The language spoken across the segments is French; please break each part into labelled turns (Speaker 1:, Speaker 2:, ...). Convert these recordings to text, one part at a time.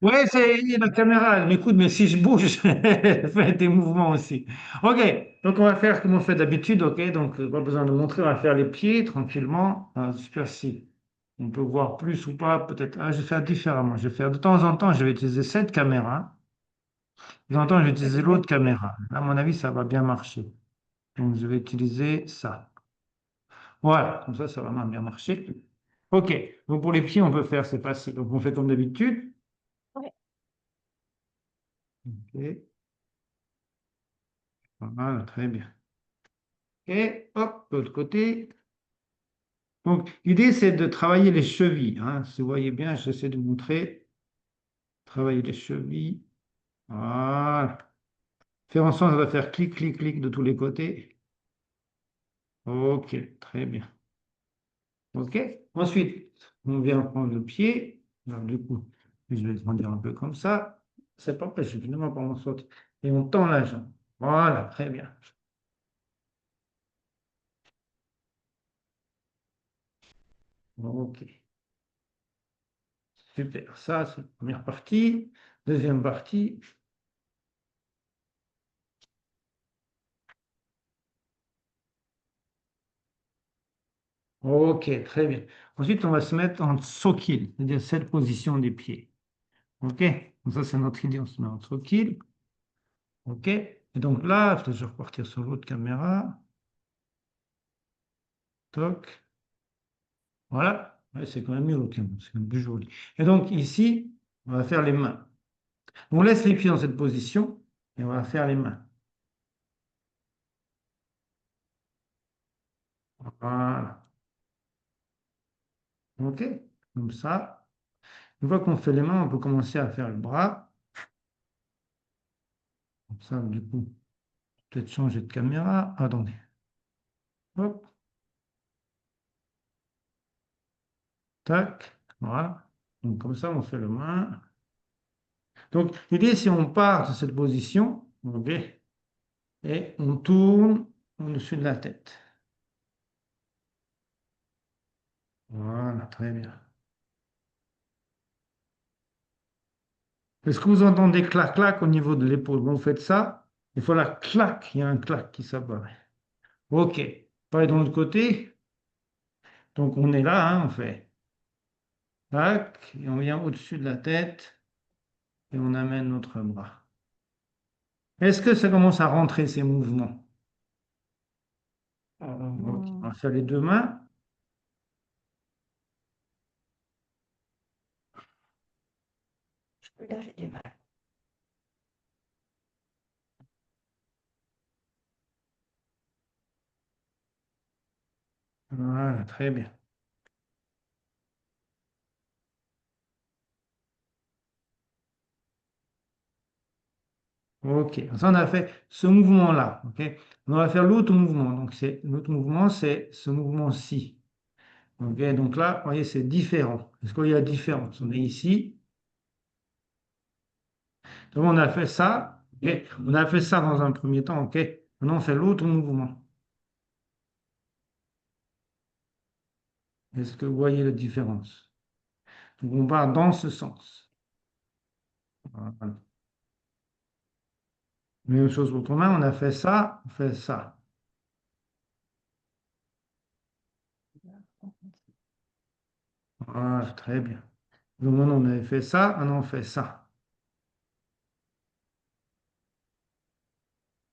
Speaker 1: Ouais, c'est la caméra, elle m'écoute, mais si je bouge, elle fait des mouvements aussi. Ok, donc on va faire comme on fait d'habitude, ok? Donc pas besoin de montrer, on va faire les pieds tranquillement. Ah, super, si on peut voir plus ou pas, peut-être. Ah, je vais faire différemment. Je vais faire de temps en temps, je vais utiliser cette caméra. De temps en temps, je vais utiliser l'autre caméra. Là, à mon avis, ça va bien marcher. Donc je vais utiliser ça. Voilà, comme ça va vraiment bien marcher. Ok, donc pour les pieds, on peut faire, c'est facile. Donc on fait comme d'habitude.
Speaker 2: Ouais.
Speaker 1: Ok, voilà, très bien. Et hop, de l'autre côté. Donc, l'idée, c'est de travailler les chevilles, hein. Si vous voyez bien, j'essaie de montrer. Travailler les chevilles. Voilà. Faire en sorte de faire clic, clic, clic de tous les côtés. Ok, très bien. Ok. Ensuite, on vient prendre le pied. Alors, du coup, je vais le grandir un peu comme ça. C'est pas prêt, je vais finalement pas m'en sortir. Et on tend la jambe. Voilà, très bien. Ok, super. Ça, c'est la première partie. Deuxième partie. Ok, très bien. Ensuite, on va se mettre en tsokil, c'est-à-dire cette position des pieds. Ok, donc ça c'est notre idée, on se met en tsokil. Ok, et donc là, je vais repartir sur l'autre caméra. Toc, voilà. Ouais, c'est quand même mieux l'autre caméra, c'est quand même plus joli. Et donc ici, on va faire les mains. On laisse les pieds dans cette position et on va faire les mains. Voilà. Ok, comme ça. Une fois qu'on fait les mains, on peut commencer à faire le bras. Comme ça, du coup, peut-être changer de caméra. Attendez. Hop. Tac, voilà. Donc comme ça, on fait le main. Donc l'idée, si on part de cette position, ok, et on tourne au-dessus de la tête. Voilà, très bien. Est-ce que vous entendez clac-clac au niveau de l'épaule? Quand vous faites ça, il faut la clac, il y a un clac qui s'apparaît. Ok, pareil de l'autre côté. Donc on est là, hein, on fait tac, et on vient au-dessus de la tête et on amène notre bras. Est-ce que ça commence à rentrer ces mouvements? Ok, on va
Speaker 2: Hmm,
Speaker 1: faire les deux mains.
Speaker 2: là, j'ai du mal.
Speaker 1: Voilà, très bien. Ok, ça on a fait ce mouvement-là. Ok, on va faire l'autre mouvement. Donc l'autre mouvement, c'est ce mouvement-ci. Ok, donc là, vous voyez, c'est différent. Est-ce qu'il y a différence? On est ici. Donc on a fait ça. Ok, on a fait ça dans un premier temps. Ok, maintenant on fait l'autre mouvement. Est-ce que vous voyez la différence? Donc on va dans ce sens. Voilà. Même chose pour ton main, on a fait ça, on fait ça. Voilà, très bien. Donc maintenant on avait fait ça, maintenant on fait ça.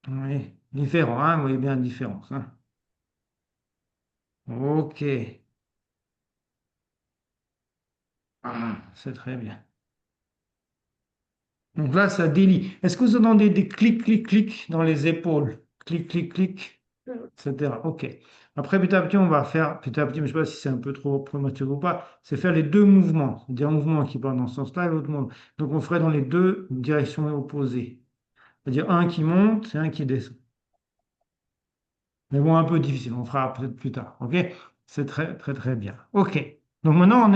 Speaker 1: Oui, différent, hein, vous voyez bien la différence, hein. Ok. Ah, c'est très bien. Donc là, ça délie. Est-ce que vous entendez des clics, clics, clics dans les épaules? Clic, clic, clic, etc. Ok. Après, petit à petit, on va faire, petit à petit, mais je ne sais pas si c'est un peu trop prématuré ou pas, c'est faire les deux mouvements. C'est-à-dire un mouvement qui part dans ce sens-là et l'autre mouvement. Donc on ferait dans les deux directions opposées. C'est-à-dire un qui monte et un qui descend. Mais bon, un peu difficile, on fera peut-être plus tard. Ok? C'est très, très, très bien. Ok. Donc maintenant,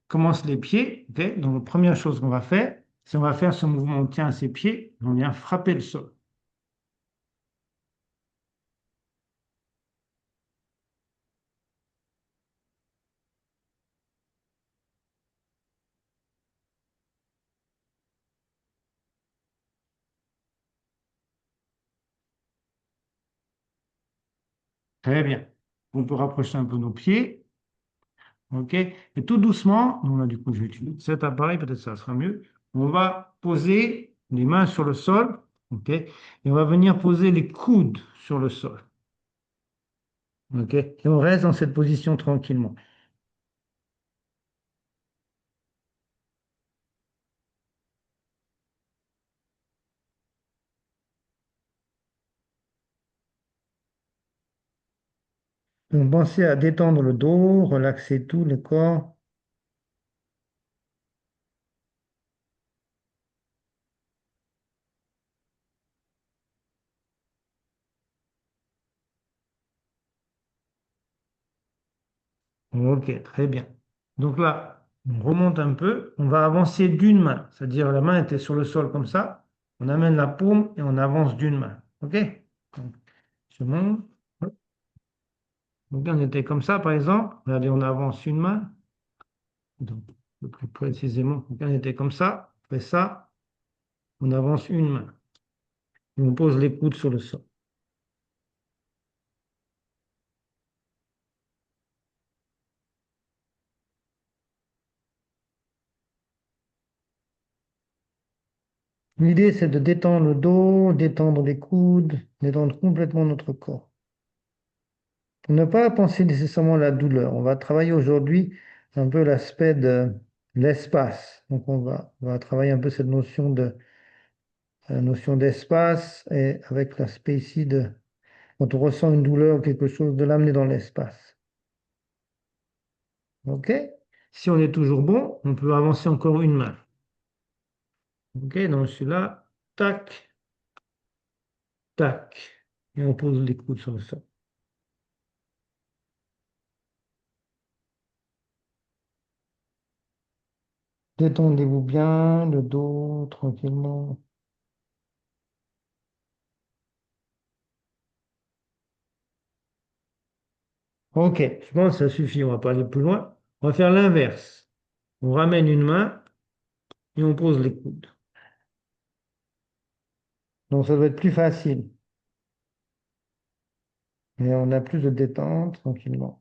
Speaker 1: commence les pieds. Ok? Donc la première chose qu'on va faire, c'est on va faire ce mouvement, on tient ses pieds, et on vient frapper le sol. Très bien. On peut rapprocher un peu nos pieds. OK? Et tout doucement, donc là, du coup, je vais utiliser cet appareil, peut-être ça sera mieux. On va poser les mains sur le sol. OK? Et on va venir poser les coudes sur le sol. OK? Et on reste dans cette position tranquillement. Donc, pensez à détendre le dos, relaxer tout le corps. OK, très bien. Donc là, on remonte un peu. On va avancer d'une main. C'est-à-dire la main était sur le sol comme ça. On amène la paume et on avance d'une main. OK? Donc, je monte. Donc on était comme ça, par exemple. Regardez, on avance une main. Donc, le plus précisément, donc on était comme ça. On fait ça. On avance une main. Et on pose les coudes sur le sol. L'idée, c'est de détendre le dos, détendre les coudes, détendre complètement notre corps. Pour ne pas penser nécessairement à la douleur, on va travailler aujourd'hui un peu l'aspect de l'espace. Donc on va travailler un peu cette notion la notion d'espace et avec l'aspect ici de quand on ressent une douleur ou quelque chose, de l'amener dans l'espace. OK? Si on est toujours bon, on peut avancer encore une main. OK? Donc celui-là, tac, tac. Et on pose les coudes sur le sol. Détendez-vous bien, le dos tranquillement. OK, je pense que ça suffit, on va pas aller plus loin. On va faire l'inverse. On ramène une main et on pose les coudes. Donc ça doit être plus facile. Et on a plus de détente tranquillement.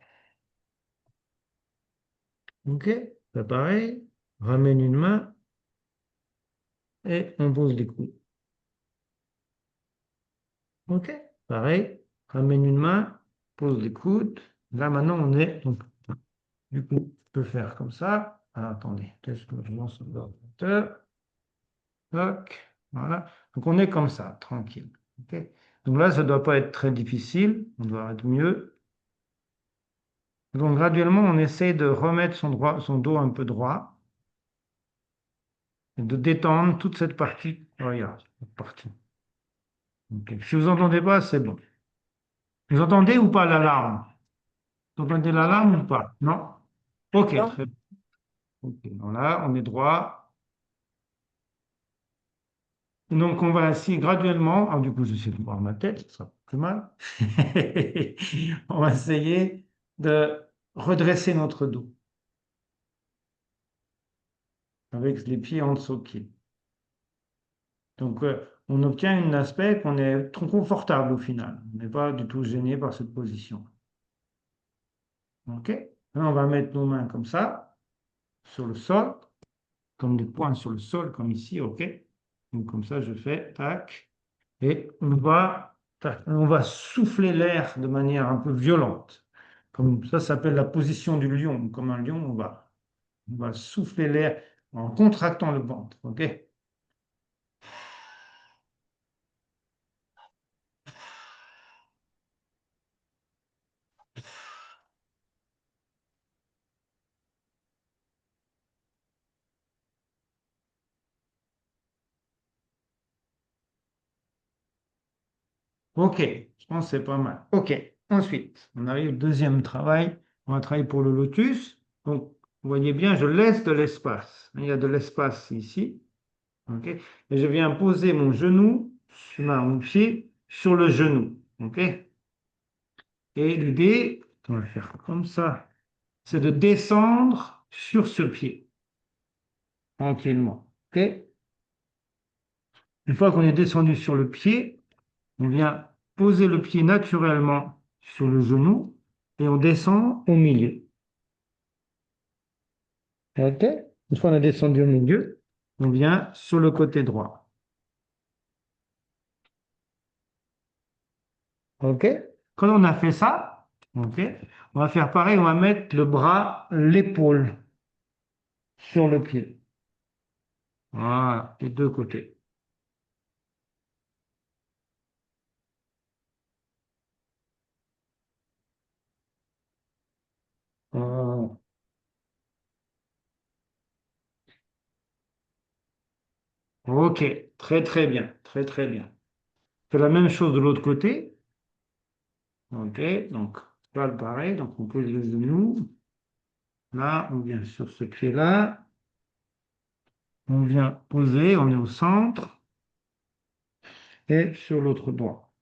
Speaker 1: OK, c'est pareil. On ramène une main et on pose les coudes. OK, pareil. Ramène une main, pose les coudes. Là maintenant on est. Donc, du coup, on peut faire comme ça. Ah, attendez, qu'est-ce que je lance l'ordinateur? Toc, voilà. Donc on est comme ça, tranquille. OK. Donc là, ça ne doit pas être très difficile. On doit être mieux. Donc graduellement, on essaie de remettre son dos un peu droit et de détendre toute cette partie. Regarde, cette partie. OK. Si vous n'entendez pas, c'est bon. Vous entendez ou pas l'alarme? Vous entendez l'alarme ou pas? Non? OK,
Speaker 2: Non.
Speaker 1: très bien. OK. Donc là, on est droit. Donc on va ainsi graduellement. Ah, du coup, j'essaie de voir ma tête, ça sera plus mal. On va essayer de redresser notre dos avec les pieds en dessous. Donc, on obtient un aspect qu'on est trop confortable au final. On n'est pas du tout gêné par cette position. OK? Là, on va mettre nos mains comme ça, sur le sol, comme des points sur le sol, comme ici. OK? Donc, comme ça, je fais tac. Et on va souffler l'air de manière un peu violente. Comme ça s'appelle la position du lion. Comme un lion, on va souffler l'air en contractant le ventre. OK? OK, je pense que c'est pas mal. OK, ensuite, on arrive au deuxième travail. On va travailler pour le lotus. Donc, vous voyez bien, je laisse de l'espace. Il y a de l'espace ici. OK? Et je viens poser mon genou, mon pied sur le genou. OK? Et l'idée, on va faire comme ça, c'est de descendre sur ce pied, tranquillement. OK? Une fois qu'on est descendu sur le pied, on vient poser le pied naturellement sur le genou et on descend au milieu. OK? Une fois on a descendu au milieu, on vient sur le côté droit. OK? Quand on a fait ça, OK, on va faire pareil, on va mettre le bras, l'épaule sur le pied. Voilà, les deux côtés. Voilà. OK, très très bien, très très bien. Fais la même chose de l'autre côté. OK, donc pas le pareil, donc on pose le genou. Là, on vient sur ce pied-là. On vient poser, on est au centre et sur l'autre doigt.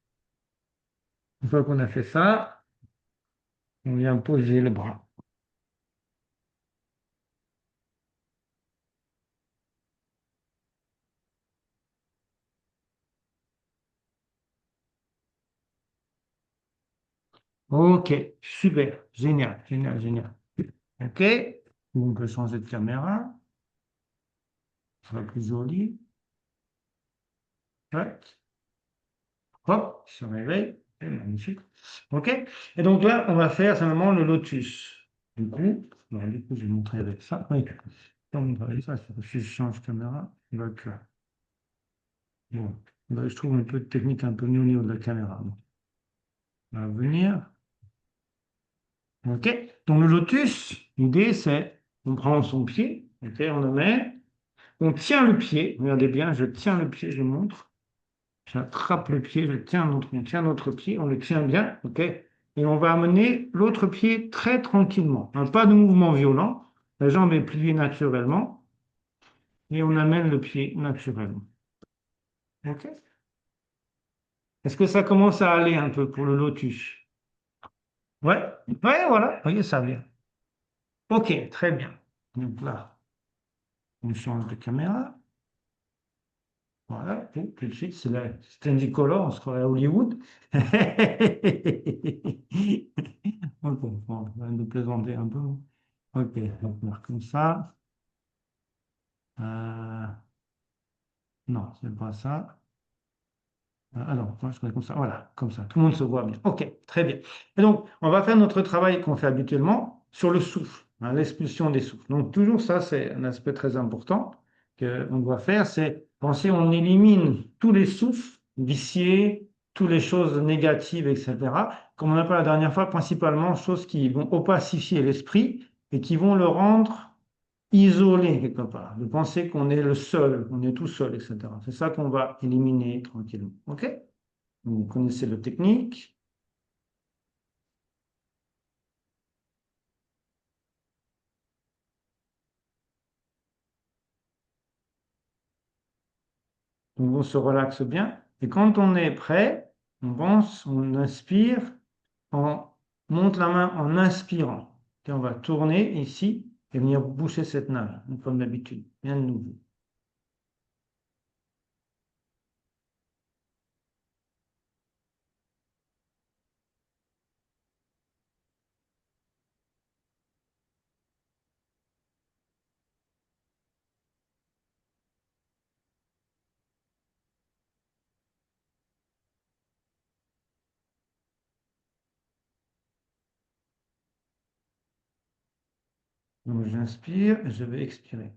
Speaker 1: Une fois qu'on a fait ça, on vient poser le bras. OK, super, génial, génial, génial. OK, on peut changer de caméra, ça sera plus joli. Tac. Hop, il se réveille. C'est magnifique. OK, et donc là, on va faire simplement le lotus. Du coup, je vais montrer avec ça. Oui. Donc, on va faire ça, si je change de caméra, donc, bon, je trouve un peu de technique un peu mieux au niveau de la caméra. Bon, on va venir. OK, donc le lotus, l'idée c'est, on prend son pied, OK, on le met, on tient le pied, regardez bien, je tiens le pied, je montre, j'attrape le pied, on tient notre pied, on le tient bien, OK, et on va amener l'autre pied très tranquillement, hein, pas de mouvement violent, la jambe est pliée naturellement, et on amène le pied naturellement. OK? Est-ce que ça commence à aller un peu pour le lotus? Ouais, ouais, voilà, voyez, ça vient. OK, très bien. Donc là, on change de caméra. Voilà, tout de suite, c'est un Nicolas, on se croirait à Hollywood. Ok, bon, on va nous plaisanter un peu. Ok, donc on va faire comme ça. Euh, non, c'est pas ça. Ah non, moi, je ferais comme ça. Voilà, comme ça. Tout le monde se voit bien. Ok, très bien. Et donc, on va faire notre travail qu'on fait habituellement sur le souffle, hein, l'expulsion des souffles. Donc, toujours ça, c'est un aspect très important qu'on doit faire, c'est penser, on élimine tous les souffles viciés, toutes les choses négatives, etc. Comme on a parlé la dernière fois, principalement, choses qui vont opacifier l'esprit et qui vont le rendre isolé quelque part, de penser qu'on est le seul, qu'on est tout seul, etc. C'est ça qu'on va éliminer tranquillement. OK? Vous connaissez la technique. Donc on se relaxe bien. Et quand on est prêt, on pense, on inspire, on monte la main en inspirant. Et on va tourner ici et venir boucher cette nage, comme d'habitude. Rien de nouveau. Donc j'inspire et je vais expirer.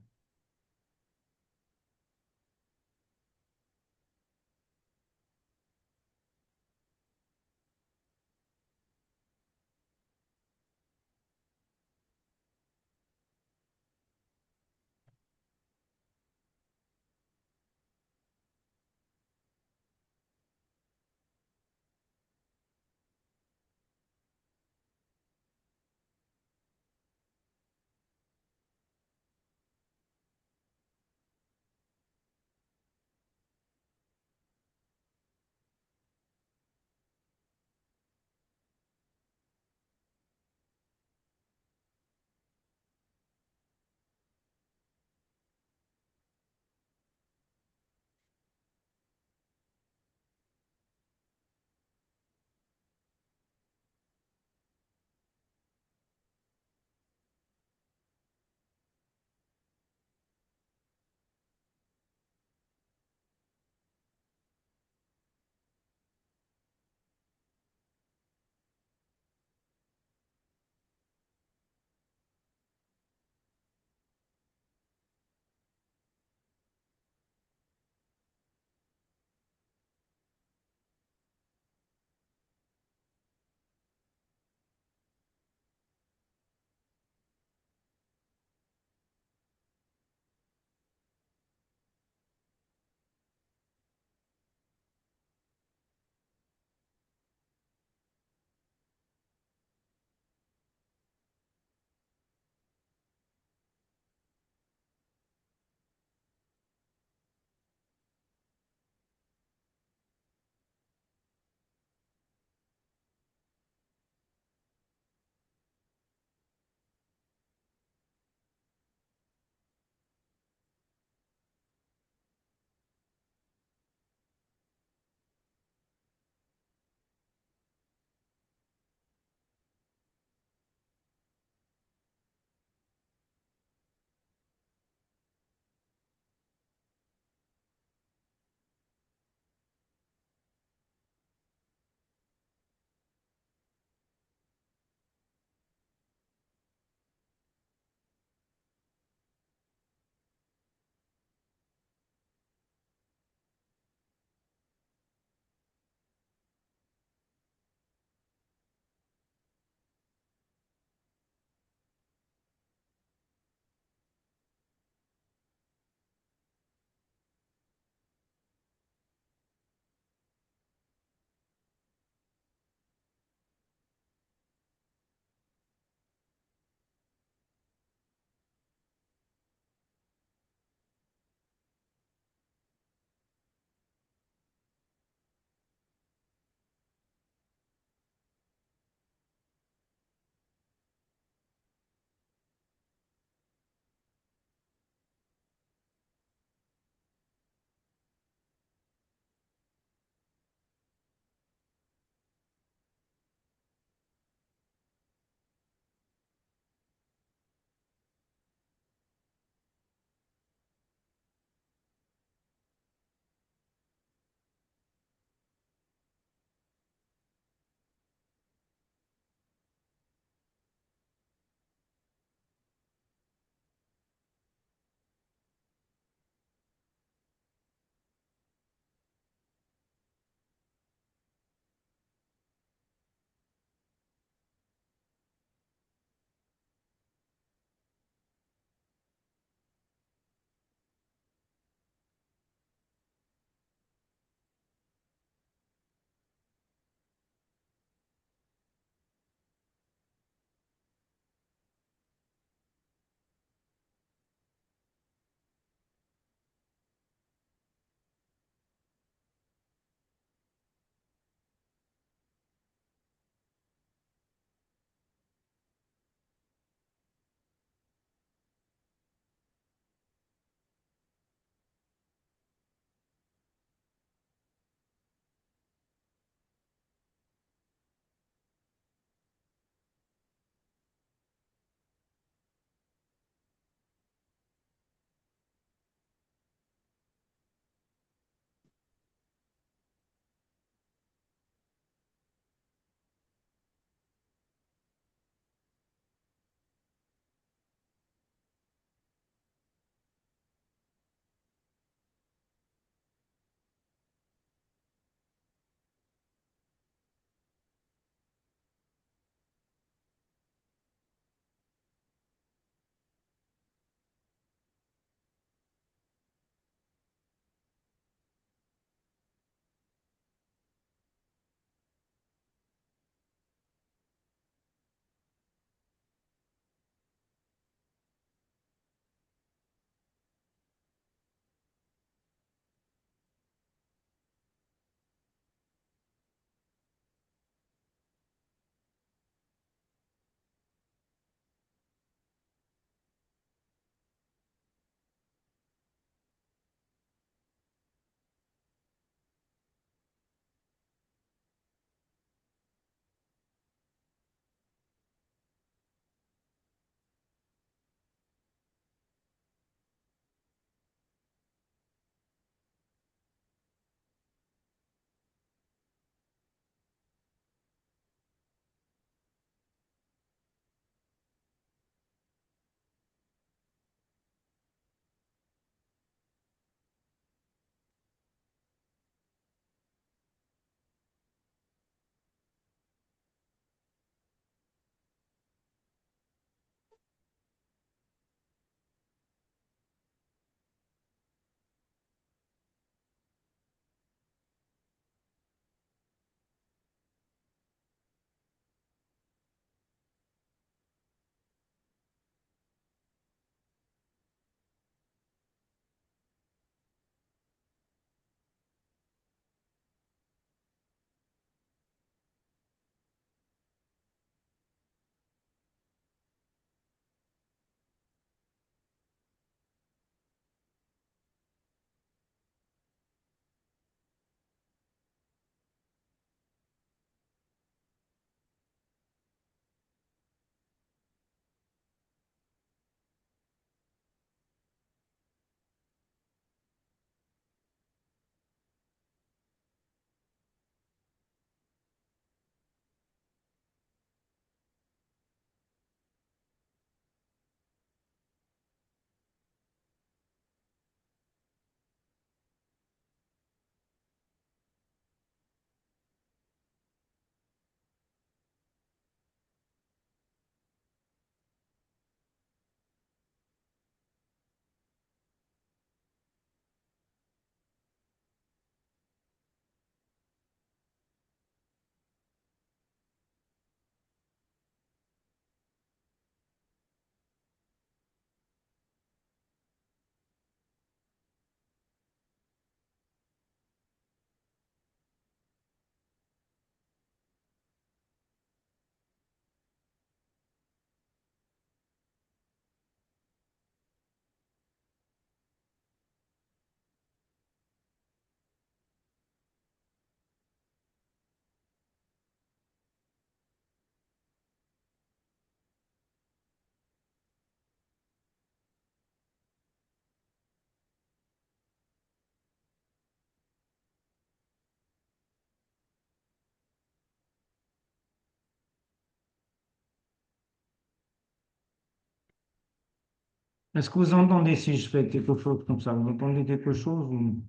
Speaker 1: Est-ce que vous entendez si je fais quelque chose comme ça? Vous entendez quelque chose ou...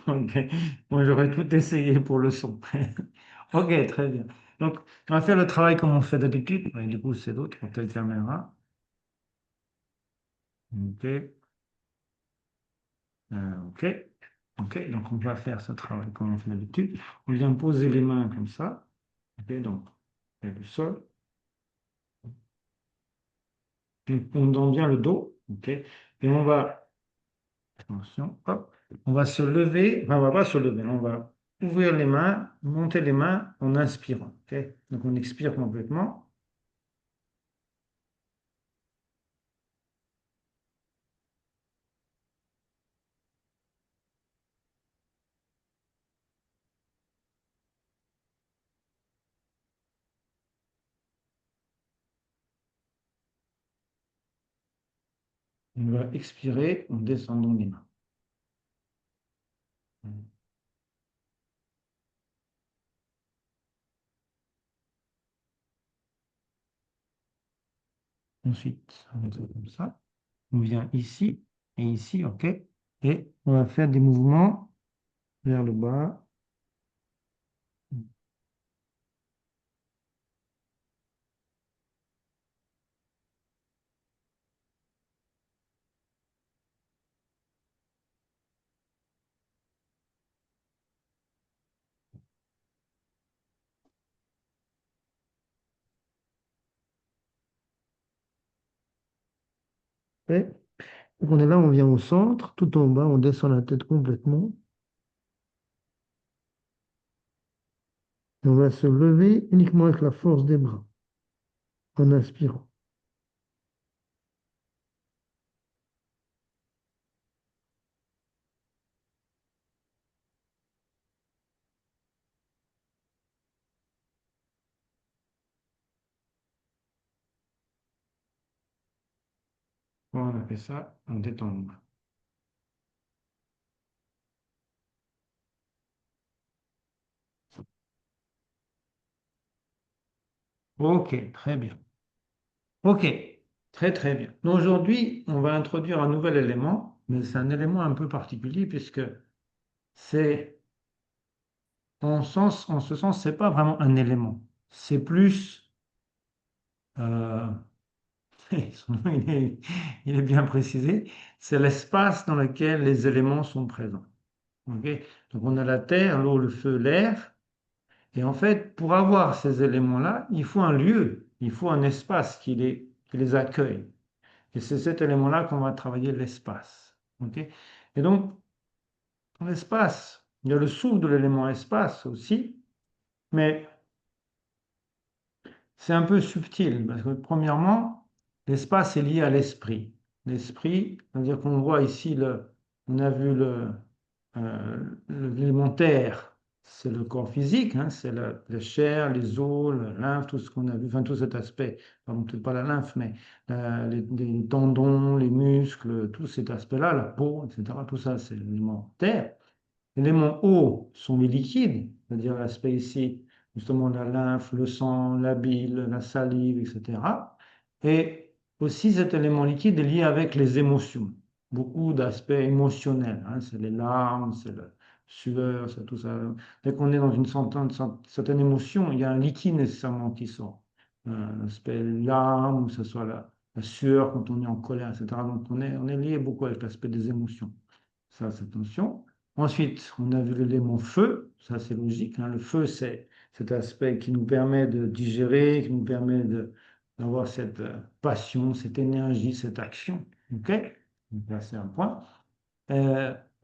Speaker 1: Ok. Moi, j'aurais tout essayé pour le son. Ok, très bien. Donc, on va faire le travail comme on fait d'habitude. Ouais, du coup, c'est l'autre, telle caméra. Ok. Ok. Ok. Donc, on va faire ce travail comme on fait d'habitude. On vient poser les mains comme ça. Ok. Donc, et le sol. On donne bien le dos. Ok. Et on va, attention, hop, on va se lever. Enfin, on va pas se lever. On va ouvrir les mains, monter les mains en inspirant. Ok. Donc, on expire complètement. On va expirer en descendant les mains. Ensuite, on va faire comme ça. On vient ici et ici, ok? Et on va faire des mouvements vers le bas. Et donc on est là, on vient au centre, tout en bas, on descend la tête complètement. Et on va se lever uniquement avec la force des bras, en inspirant. Voilà, on a fait ça, on détend les mains. Ok, très bien. Ok, très très bien. Donc, aujourd'hui, on va introduire un nouvel élément, mais c'est un élément un peu particulier puisque c'est, en ce sens, c'est pas vraiment un élément. C'est plus, euh, son nom, il est bien précisé, c'est l'espace dans lequel les éléments sont présents. Ok. Donc on a la terre, l'eau, le feu, l'air. Et en fait, pour avoir ces éléments-là, il faut un lieu, il faut un espace qui les accueille. Et c'est cet élément-là qu'on va travailler, l'espace. Ok. Et donc, dans l'espace, il y a le souffle de l'élément espace aussi, mais c'est un peu subtil, parce que premièrement, l'espace est lié à l'esprit. L'esprit, c'est-à-dire qu'on voit ici, on a vu l'élémentaire, c'est le corps physique, hein, c'est la chair, les os, la lymphe, tout ce qu'on a vu, enfin tout cet aspect, pardon, peut-être pas la lymphe, mais les tendons, les muscles, tout cet aspect-là, la peau, etc., tout ça, c'est l'élémentaire. Les éléments eau sont les liquides, c'est-à-dire l'aspect ici, justement la lymphe, le sang, la bile, la salive, etc. Et aussi cet élément liquide est lié avec les émotions, beaucoup d'aspects émotionnels, hein, c'est les larmes, c'est la sueur, c'est tout ça. Dès qu'on est dans une certaine émotion, il y a un liquide nécessairement qui sort. L'aspect larmes, que ce soit la sueur quand on est en colère, etc. Donc on est lié beaucoup avec l'aspect des émotions. Ça, c'est attention. Ensuite, on a vu l'élément feu, ça c'est logique, hein. Le feu, c'est cet aspect qui nous permet de digérer, qui nous permet d'avoir cette passion, cette énergie, cette action. OK? Donc là, c'est un point.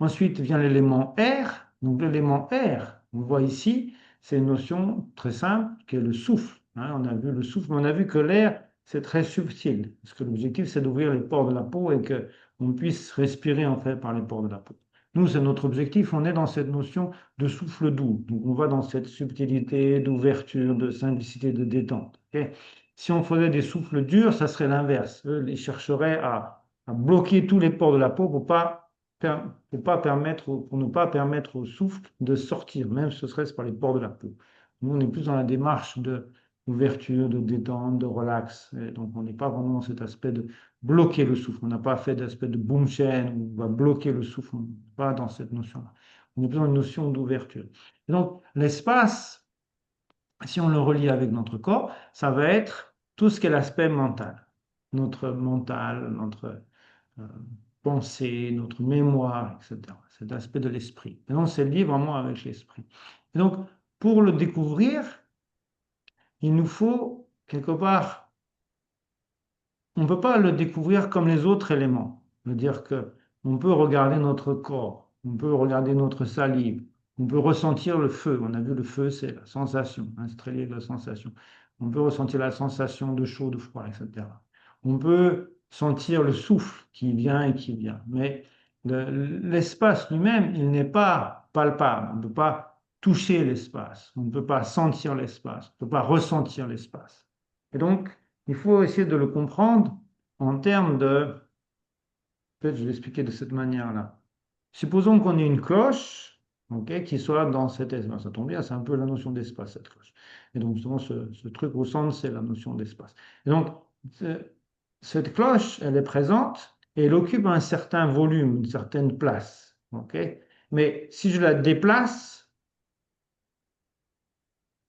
Speaker 1: Ensuite vient l'élément air. Donc l'élément air, on voit ici, c'est une notion très simple qui est le souffle, hein. On a vu le souffle, mais on a vu que l'air, c'est très subtil. Parce que l'objectif, c'est d'ouvrir les pores de la peau et que on puisse respirer en fait par les pores de la peau. Nous, c'est notre objectif. On est dans cette notion de souffle doux. Donc on va dans cette subtilité d'ouverture, de simplicité, de détente. Ok. Si on faisait des souffles durs, ça serait l'inverse. Eux, ils chercheraient à bloquer tous les pores de la peau pour ne pas permettre au souffle de sortir, même ce serait par les pores de la peau. Nous, on est plus dans la démarche d'ouverture, de détente, de relax. Et donc, on n'est pas vraiment dans cet aspect de bloquer le souffle. On n'a pas fait d'aspect de boom chain où on va bloquer le souffle. On n'est pas dans cette notion-là. On est plutôt dans une notion d'ouverture. Et donc, l'espace, si on le relie avec notre corps, ça va être tout ce qui est l'aspect mental. Notre mental, notre euh, pensée, notre mémoire, etc. Cet aspect de l'esprit. Et donc, c'est lié vraiment avec l'esprit. Et donc, pour le découvrir, il nous faut quelque part, on ne peut pas le découvrir comme les autres éléments. C'est-à-dire que on peut regarder notre corps, on peut regarder notre salive, on peut ressentir le feu. On a vu le feu, c'est la sensation, hein, c'est très lié à la sensation. On peut ressentir la sensation de chaud, de froid, etc. On peut sentir le souffle qui vient et qui vient. Mais l'espace lui-même, il n'est pas palpable. On ne peut pas toucher l'espace, on ne peut pas sentir l'espace, on ne peut pas ressentir l'espace. Et donc, il faut essayer de le comprendre en termes de, peut-être je vais expliquer de cette manière-là. Supposons qu'on ait une cloche, ok, qui soit dans cet espace. Ça tombe bien, c'est un peu la notion d'espace, cette cloche. Et donc, justement, ce truc au centre, c'est la notion d'espace. Et donc, cette cloche, elle est présente et elle occupe un certain volume, une certaine place. Ok. Mais si je la déplace,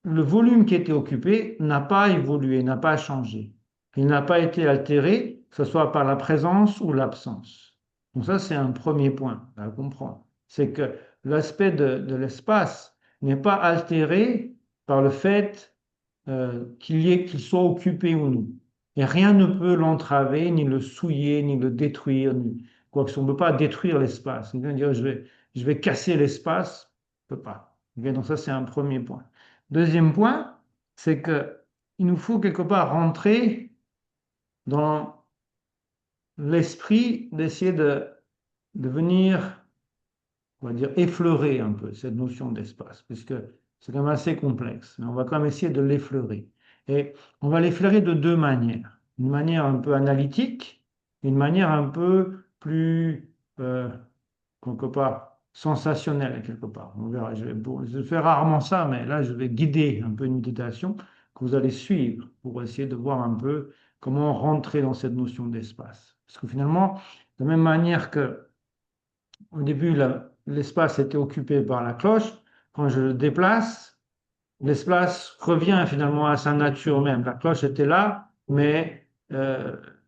Speaker 1: le volume qui était occupé n'a pas évolué, n'a pas changé. Il n'a pas été altéré, que ce soit par la présence ou l'absence. Donc ça, c'est un premier point à comprendre. C'est que l'aspect de l'espace n'est pas altéré par le fait qu'il soit occupé ou non. Et rien ne peut l'entraver, ni le souiller, ni le détruire, ni quoi que ce soit. On ne peut pas détruire l'espace. On peut dire je vais casser l'espace, on ne peut pas. Ok. Donc ça, c'est un premier point. Deuxième point, c'est que il nous faut quelque part rentrer dans l'esprit d'essayer de venir, on va dire, effleurer un peu cette notion d'espace, puisque c'est quand même assez complexe, mais on va quand même essayer de l'effleurer. Et on va l'effleurer de deux manières. Une manière un peu analytique, une manière un peu plus, quelque part, sensationnelle, quelque part. On verra. Je fais rarement ça, mais là, je vais guider un peu une méditation que vous allez suivre pour essayer de voir un peu comment rentrer dans cette notion d'espace. Parce que finalement, de la même manière que au début, l'espace était occupé par la cloche. Quand je le déplace, l'espace revient finalement à sa nature même. La cloche était là, mais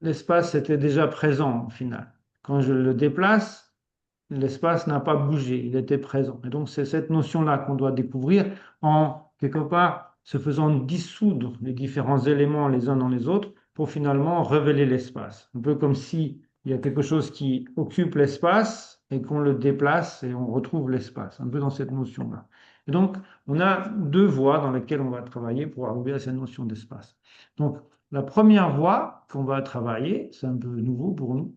Speaker 1: l'espace était déjà présent au final. Quand je le déplace, l'espace n'a pas bougé, il était présent. Et donc, c'est cette notion-là qu'on doit découvrir en, quelque part, se faisant dissoudre les différents éléments les uns dans les autres pour finalement révéler l'espace. Un peu comme si il y a quelque chose qui occupe l'espace et qu'on le déplace et on retrouve l'espace, un peu dans cette notion-là. Et donc, on a deux voies dans lesquelles on va travailler pour arriver à cette notion d'espace. Donc, la première voie qu'on va travailler, c'est un peu nouveau pour nous,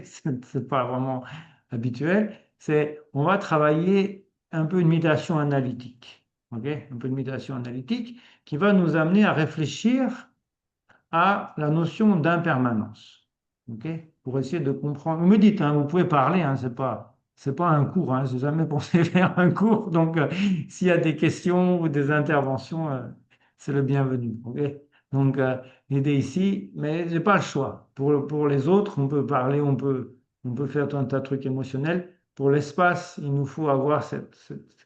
Speaker 1: c'est pas vraiment habituel, c'est on va travailler un peu une méditation analytique. Ok. Un peu de méditation analytique qui va nous amener à réfléchir à la notion d'impermanence. Ok. Pour essayer de comprendre. Vous me dites, hein, vous pouvez parler, hein, c'est pas un cours, hein, j'ai jamais pensé faire un cours, donc s'il y a des questions ou des interventions, c'est le bienvenu. Ok. Donc, l'idée ici, mais j'ai pas le choix. Pour les autres, on peut parler, on peut faire tout un tas de trucs émotionnels. Pour l'espace, il nous faut avoir cette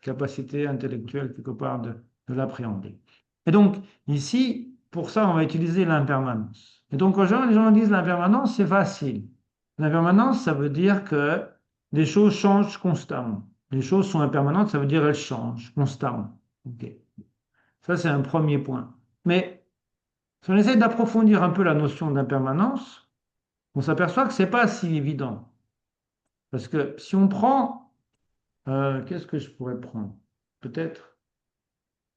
Speaker 1: capacité intellectuelle, quelque part, de l'appréhender. Et donc, ici, pour ça, on va utiliser l'impermanence. Et donc, quand les gens disent l'impermanence, c'est facile. L'impermanence, ça veut dire que les choses changent constamment. Les choses sont impermanentes, ça veut dire qu'elles changent constamment. Ok. Ça, c'est un premier point. Mais si on essaie d'approfondir un peu la notion d'impermanence, on s'aperçoit que ce n'est pas si évident. Parce que si on prend, qu'est-ce que je pourrais prendre? Peut-être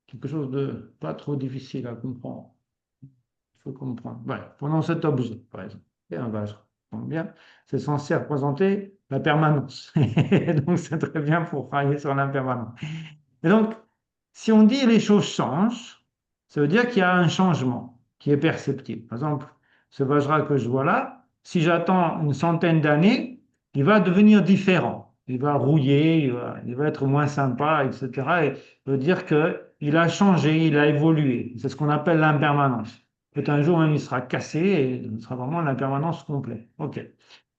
Speaker 1: quelque chose de pas trop difficile à comprendre. Il faut comprendre. Voilà. Prenons cet objet, par exemple. Et un vase. Donc, bien, c'est censé représenter la permanence. Donc, c'est très bien pour travailler sur l'impermanence. Et donc, si on dit les choses changent, ça veut dire qu'il y a un changement qui est perceptible. Par exemple, ce Vajra que je vois là, si j'attends une centaine d'années, il va devenir différent. Il va rouiller, il va être moins sympa, etc. Et ça veut dire que il a changé, il a évolué. C'est ce qu'on appelle l'impermanence. Peut-être un jour même il sera cassé et ce sera vraiment l'impermanence complète. OK.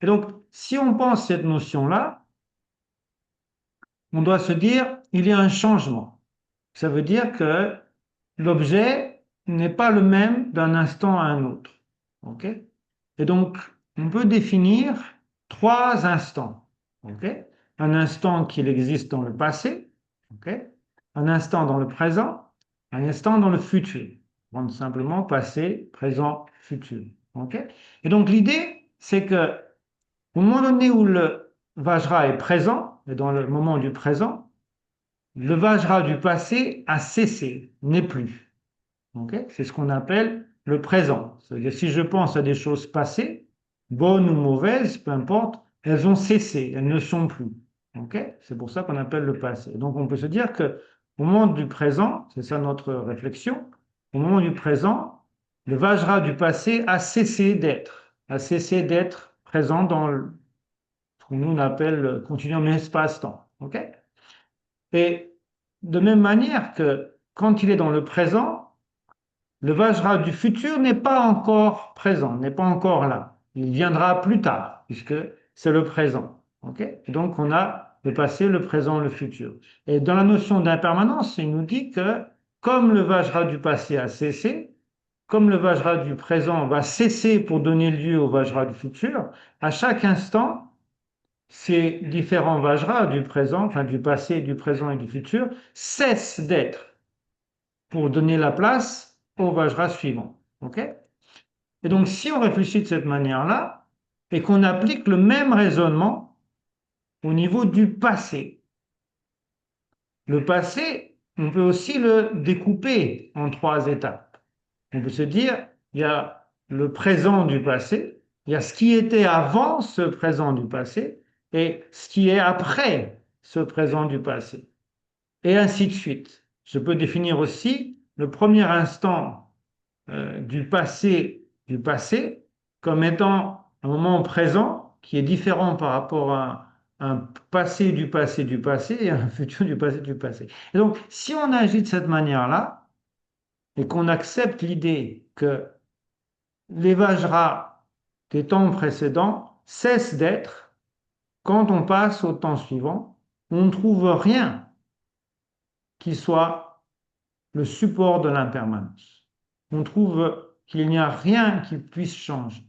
Speaker 1: Et donc, si on pense cette notion-là, on doit se dire, il y a un changement. Ça veut dire que l'objet n'est pas le même d'un instant à un autre. OK? Et donc, on peut définir trois instants. OK? Un instant qu'il existe dans le passé, OK? Un instant dans le présent, un instant dans le futur. Prendre simplement passé, présent, futur. OK? Et donc, l'idée, c'est que au moment donné où le Vajra est présent, et dans le moment du présent, le Vajra du passé a cessé, n'est plus. Okay. C'est ce qu'on appelle le présent. C'est-à-dire, si je pense à des choses passées, bonnes ou mauvaises, peu importe, elles ont cessé, elles ne sont plus. Okay. C'est pour ça qu'on appelle le passé. Donc on peut se dire que au moment du présent, c'est ça notre réflexion, au moment du présent, le Vajra du passé a cessé d'être présent dans ce que nous on appelle le continuum espace-temps. Okay. Et de même manière que quand il est dans le présent, le Vajra du futur n'est pas encore présent, n'est pas encore là. Il viendra plus tard, puisque c'est le présent. Okay. Et donc, on a le passé, le présent, le futur. Et dans la notion d'impermanence, il nous dit que comme le Vajra du passé a cessé, comme le Vajra du présent va cesser pour donner lieu au Vajra du futur, à chaque instant, ces différents Vajras du présent, enfin du passé, du présent et du futur, cessent d'être pour donner la place au Vajra suivant. Okay. Et donc, si on réfléchit de cette manière-là, et qu'on applique le même raisonnement au niveau du passé, le passé, on peut aussi le découper en trois étapes. On peut se dire, il y a le présent du passé, il y a ce qui était avant ce présent du passé, et ce qui est après ce présent du passé, et ainsi de suite. Je peux définir aussi le premier instant du passé comme étant un moment présent qui est différent par rapport à un passé du passé du passé et un futur du passé du passé. Et donc, si on agit de cette manière-là et qu'on accepte l'idée que les Vajras des temps précédents cessent d'être, quand on passe au temps suivant, on ne trouve rien qui soit le support de l'impermanence. On trouve qu'il n'y a rien qui puisse changer.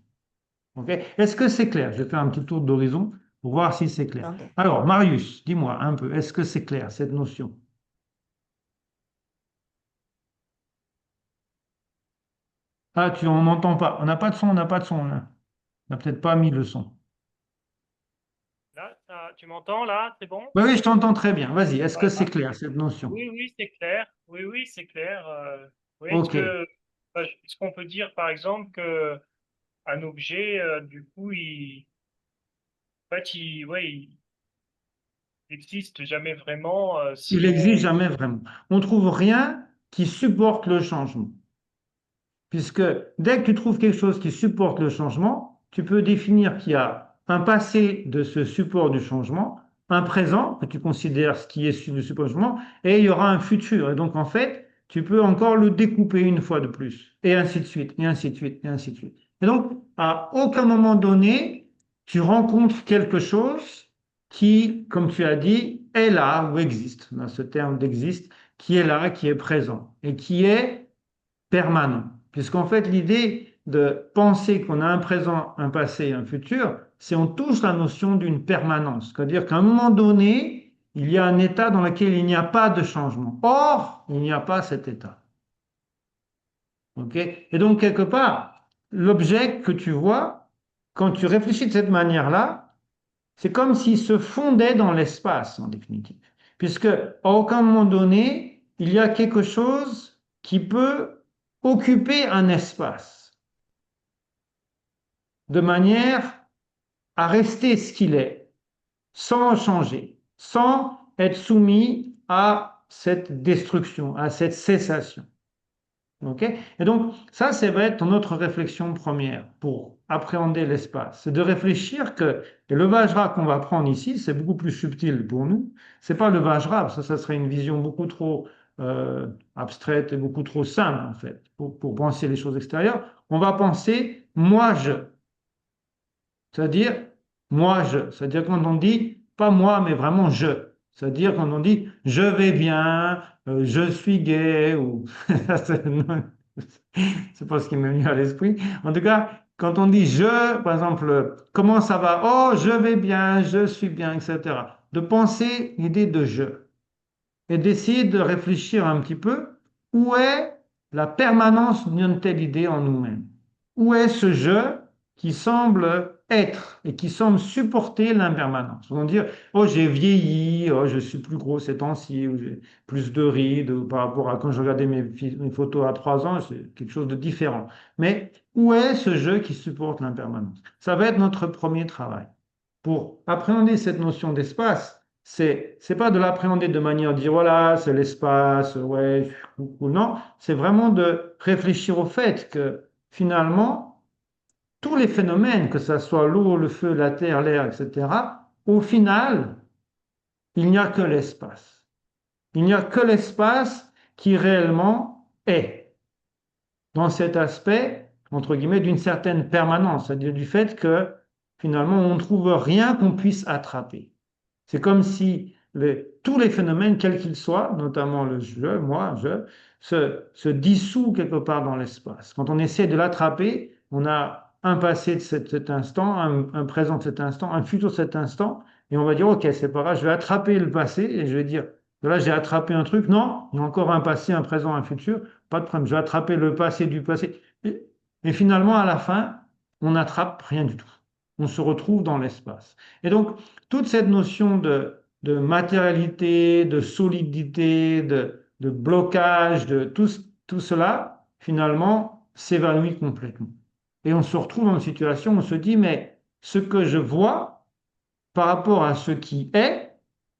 Speaker 1: Okay. Est-ce que c'est clair? Je vais faire un petit tour d'horizon pour voir si c'est clair. Okay. Alors, Marius, dis-moi un peu, est-ce que c'est clair, cette notion? Ah, on n'entend pas. On n'a pas de son, on n'a pas de son. Là. On n'a peut-être pas mis le son.
Speaker 2: Là, tu m'entends là? C'est bon?
Speaker 1: Oui, oui, je t'entends très bien. Vas-y, est-ce que c'est
Speaker 2: Voilà.
Speaker 1: clair, cette notion?
Speaker 2: Oui, oui, c'est clair. Oui, oui, c'est clair. Oui,
Speaker 1: Ok.
Speaker 2: est-ce qu'on peut dire par exemple que un objet, du coup, en fait, ouais, il n'existe jamais vraiment
Speaker 1: Il
Speaker 2: si
Speaker 1: n'existe
Speaker 2: on.
Speaker 1: jamais vraiment. On ne trouve rien qui supporte le changement. Puisque dès que tu trouves quelque chose qui supporte le changement, tu peux définir qu'il y a un passé de ce support du changement, un présent que tu considères ce qui est le support du changement, et il y aura un futur. Et donc, en fait, tu peux encore le découper une fois de plus, et ainsi de suite, et ainsi de suite, et ainsi de suite. Et donc, à aucun moment donné, tu rencontres quelque chose qui, comme tu as dit, est là ou existe, dans ce terme d'existe, qui est là, qui est présent, et qui est permanent. Puisqu'en fait, l'idée de penser qu'on a un présent, un passé et un futur, c'est on touche la notion d'une permanence. C'est-à-dire qu'à un moment donné, il y a un état dans lequel il n'y a pas de changement. Or, il n'y a pas cet état. Okay. Et donc, quelque part, l'objet que tu vois, quand tu réfléchis de cette manière-là, c'est comme s'il se fondait dans l'espace, en définitive. Puisque à aucun moment donné, il y a quelque chose qui peut occuper un espace de manière à rester ce qu'il est, sans changer, sans être soumis à cette destruction, à cette cessation. Okay. Et donc, ça va être notre réflexion première pour appréhender l'espace. C'est de réfléchir que et le Vajra qu'on va prendre ici, c'est beaucoup plus subtil pour nous. C'est pas le Vajra, ça serait une vision beaucoup trop abstraite et beaucoup trop simple, en fait, pour penser les choses extérieures. On va penser moi-je, c'est-à-dire moi-je, c'est-à-dire quand on dit pas moi, mais vraiment je, c'est-à-dire quand on dit je vais bien, je suis gay, ou c'est pas ce qui m'est venu à l'esprit. En tout cas, quand on dit je, par exemple, comment ça va? Oh, je vais bien, je suis bien, etc. De penser l'idée de je et d'essayer de réfléchir un petit peu où est la permanence d'une telle idée en nous-mêmes. Où est ce je qui semble être et qui semble supporter l'impermanence. On va dire, oh, j'ai vieilli, oh, je suis plus gros ces temps-ci, ou j'ai plus de rides, ou par rapport à quand je regardais mes photos à 3 ans, c'est quelque chose de différent. Mais où est ce je qui supporte l'impermanence? Ça va être notre premier travail. Pour appréhender cette notion d'espace, c'est pas de l'appréhender de manière de dire voilà, c'est l'espace, ouais, ou non, c'est vraiment de réfléchir au fait que finalement, tous les phénomènes, que ce soit l'eau, le feu, la terre, l'air, etc., au final, il n'y a que l'espace. Il n'y a que l'espace qui réellement est dans cet aspect, entre guillemets, d'une certaine permanence, c'est-à-dire du fait que finalement, on ne trouve rien qu'on puisse attraper. C'est comme si tous les phénomènes, quels qu'ils soient, notamment le je, moi, je, se dissous quelque part dans l'espace. Quand on essaie de l'attraper, on a un passé de cet instant, un présent de cet instant, un futur de cet instant, et on va dire, OK, c'est pas grave, je vais attraper le passé, et je vais dire, là, j'ai attrapé un truc, non, il y a encore un passé, un présent, un futur, pas de problème, je vais attraper le passé du passé. Et finalement, à la fin, on n'attrape rien du tout. On se retrouve dans l'espace. Et donc, toute cette notion de matérialité, de solidité, de blocage, de tout cela, finalement, s'évanouit complètement. Et on se retrouve dans une situation où on se dit, mais ce que je vois par rapport à ce qui est,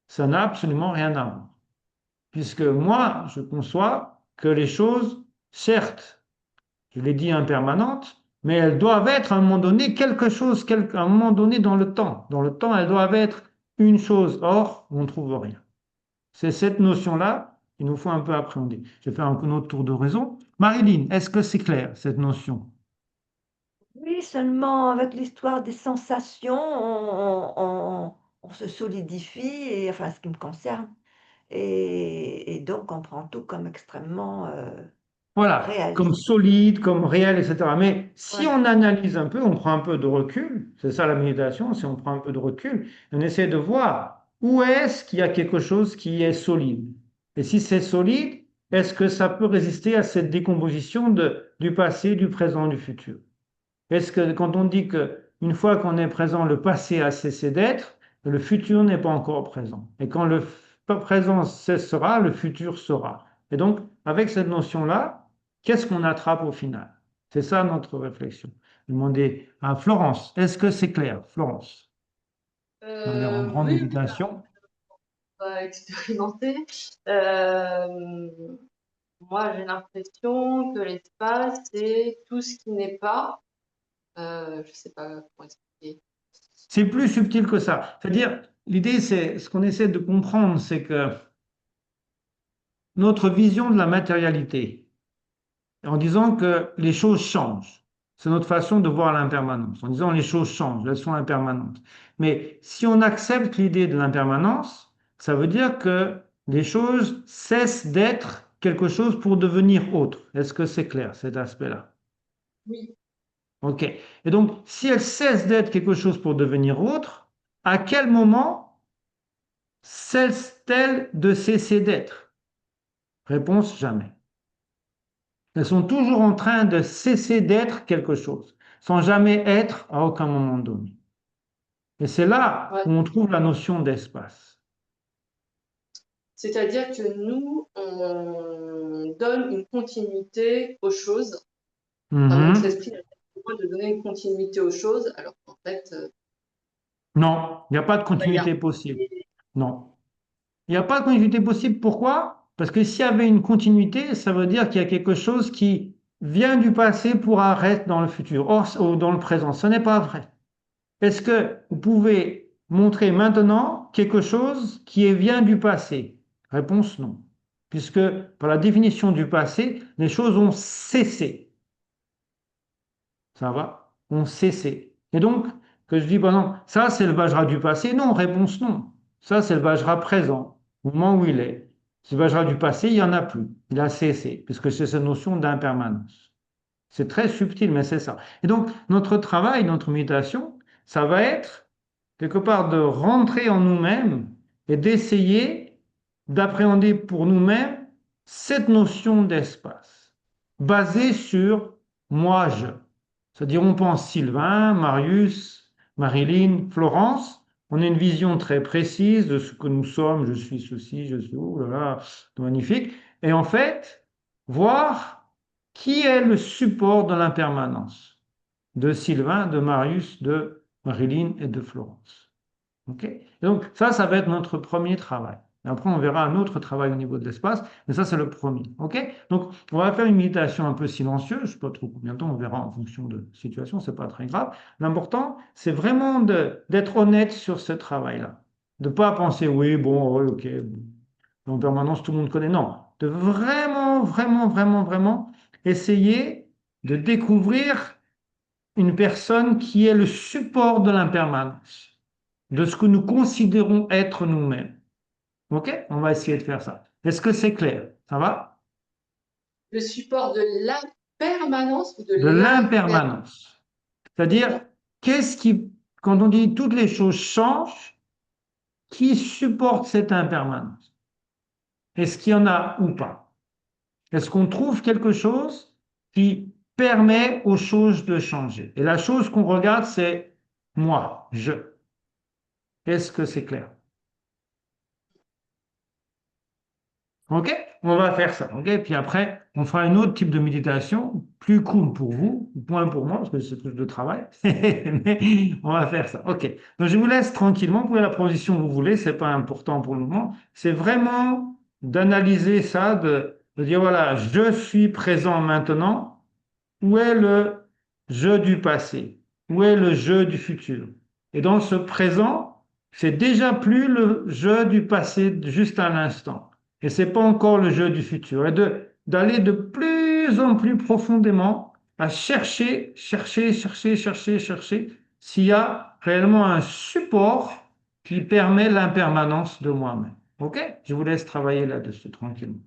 Speaker 1: ça n'a absolument rien à voir. Puisque moi, je conçois que les choses, certes, je l'ai dit impermanentes, mais elles doivent être à un moment donné quelque chose, à un moment donné dans le temps. Dans le temps, elles doivent être une chose. Or, on ne trouve rien. C'est cette notion-là qu'il nous faut un peu appréhender. Je vais faire un autre tour de raison. Marilyn, est-ce que c'est clair, cette notion?
Speaker 3: Oui, seulement avec l'histoire des sensations, on se solidifie, et, enfin, ce qui me concerne, et donc on prend tout comme extrêmement
Speaker 1: Voilà, comme
Speaker 3: réaliste.
Speaker 1: solide, comme réel, etc. Mais si
Speaker 3: Ouais.
Speaker 1: on analyse un peu, on prend un peu de recul, c'est ça la méditation, si on prend un peu de recul, on essaie de voir où est-ce qu'il y a quelque chose qui est solide. Et si c'est solide, est-ce que ça peut résister à cette décomposition du passé, du présent, du futur? Est-ce que quand on dit que une fois qu'on est présent, le passé a cessé d'être, le futur n'est pas encore présent. Et quand le présent cessera, le futur sera. Et donc, avec cette notion-là, qu'est-ce qu'on attrape au final? C'est ça notre réflexion. Demander à Florence, est-ce que c'est clair, Florence? On a l'air en grande
Speaker 4: Oui,
Speaker 1: hésitation.
Speaker 4: pas expérimenté. Euh, Moi, j'ai l'impression que l'espace, c'est tout ce qui n'est pas. Je sais pas comment expliquer.
Speaker 1: C'est plus subtil que ça. C'est-à-dire, l'idée, c'est ce qu'on essaie de comprendre, c'est que notre vision de la matérialité, en disant que les choses changent. C'est notre façon de voir l'impermanence, en disant les choses changent, elles sont impermanentes. Mais si on accepte l'idée de l'impermanence, ça veut dire que les choses cessent d'être quelque chose pour devenir autre. Est-ce que c'est clair, cet aspect-là?
Speaker 4: Oui.
Speaker 1: OK. Et donc, si elles cessent d'être quelque chose pour devenir autre, à quel moment cessent-elles de cesser d'être? Réponse, jamais. Elles sont toujours en train de cesser d'être quelque chose, sans jamais être à aucun moment donné. Et c'est là
Speaker 4: Ouais.
Speaker 1: où on trouve la notion d'espace.
Speaker 4: C'est-à-dire que nous, on donne une continuité aux choses. Enfin, notre
Speaker 1: Mhm.
Speaker 4: esprit a besoin de donner une continuité aux choses, alors qu'en fait,
Speaker 1: Non, il n'y a pas de
Speaker 4: bah, il y a.
Speaker 1: continuité possible. Non. Il n'y a pas de continuité possible. Pourquoi? Parce que s'il y avait une continuité, ça veut dire qu'il y a quelque chose qui vient du passé pour arrêter dans le futur, ou dans le présent. Ce n'est pas vrai. Est-ce que vous pouvez montrer maintenant quelque chose qui vient du passé? Réponse non. puisque par la définition du passé, les choses ont cessé. Ça va? Ont cessé. Et donc, que je dis, bon non, ça c'est le Vajra du passé. Non, réponse non. Ça c'est le Vajra présent, au moment où il est. Ce Vajra du passé, il n'y en a plus. Il a cessé, puisque c'est cette notion d'impermanence. C'est très subtil, mais c'est ça. Et donc, notre travail, notre méditation, ça va être quelque part de rentrer en nous-mêmes et d'essayer d'appréhender pour nous-mêmes cette notion d'espace, basée sur moi-je. C'est-à-dire, on pense Sylvain, Marius, Marilyn, Florence, on a une vision très précise de ce que nous sommes, je suis ceci, je suis, oh là là, magnifique. Et en fait, voir qui est le support de l'impermanence de Sylvain, de Marius, de Marilyn et de Florence. Ok. Et donc, ça va être notre premier travail. Et après, on verra un autre travail au niveau de l'espace, mais ça, c'est le premier. Ok. Donc, on va faire une méditation un peu silencieuse. Je ne sais pas trop combien de temps, on verra en fonction de la situation, c'est pas très grave. L'important, c'est vraiment d'être honnête sur ce travail-là. De ne pas penser, oui, bon, oui, ok, bon. En permanence, tout le monde connaît. Non. De vraiment, vraiment, vraiment, vraiment essayer de découvrir une personne qui est le support de l'impermanence, de ce que nous considérons être nous-mêmes. OK? On va essayer de faire ça. Est-ce que c'est clair? Ça va?
Speaker 4: Le support de la permanence ou de
Speaker 1: De
Speaker 4: l'impermanence?
Speaker 1: l'impermanence. C'est-à-dire, qu'est-ce qui, quand on dit toutes les choses changent, qui supporte cette impermanence? Est-ce qu'il y en a ou pas? Est-ce qu'on trouve quelque chose qui permet aux choses de changer? Et la chose qu'on regarde, c'est moi, je. Est-ce que c'est clair? OK? On va faire ça. OK? Puis après, on fera un autre type de méditation, plus cool pour vous, moins pour moi, parce que c'est plus de travail. Mais on va faire ça. OK. Donc, je vous laisse tranquillement. Vous pouvez la position que vous voulez, c'est pas important pour le moment. C'est vraiment d'analyser ça, de dire, voilà, je suis présent maintenant. Où est le je du passé? Où est le je du futur? Et dans ce présent, c'est déjà plus le je du passé juste à l'instant. Et c'est pas encore le je du futur. Et d'aller de plus en plus profondément à chercher, chercher, chercher, chercher, chercher s'il y a réellement un support qui permet l'impermanence de moi-même. OK? Je vous laisse travailler là-dessus tranquillement.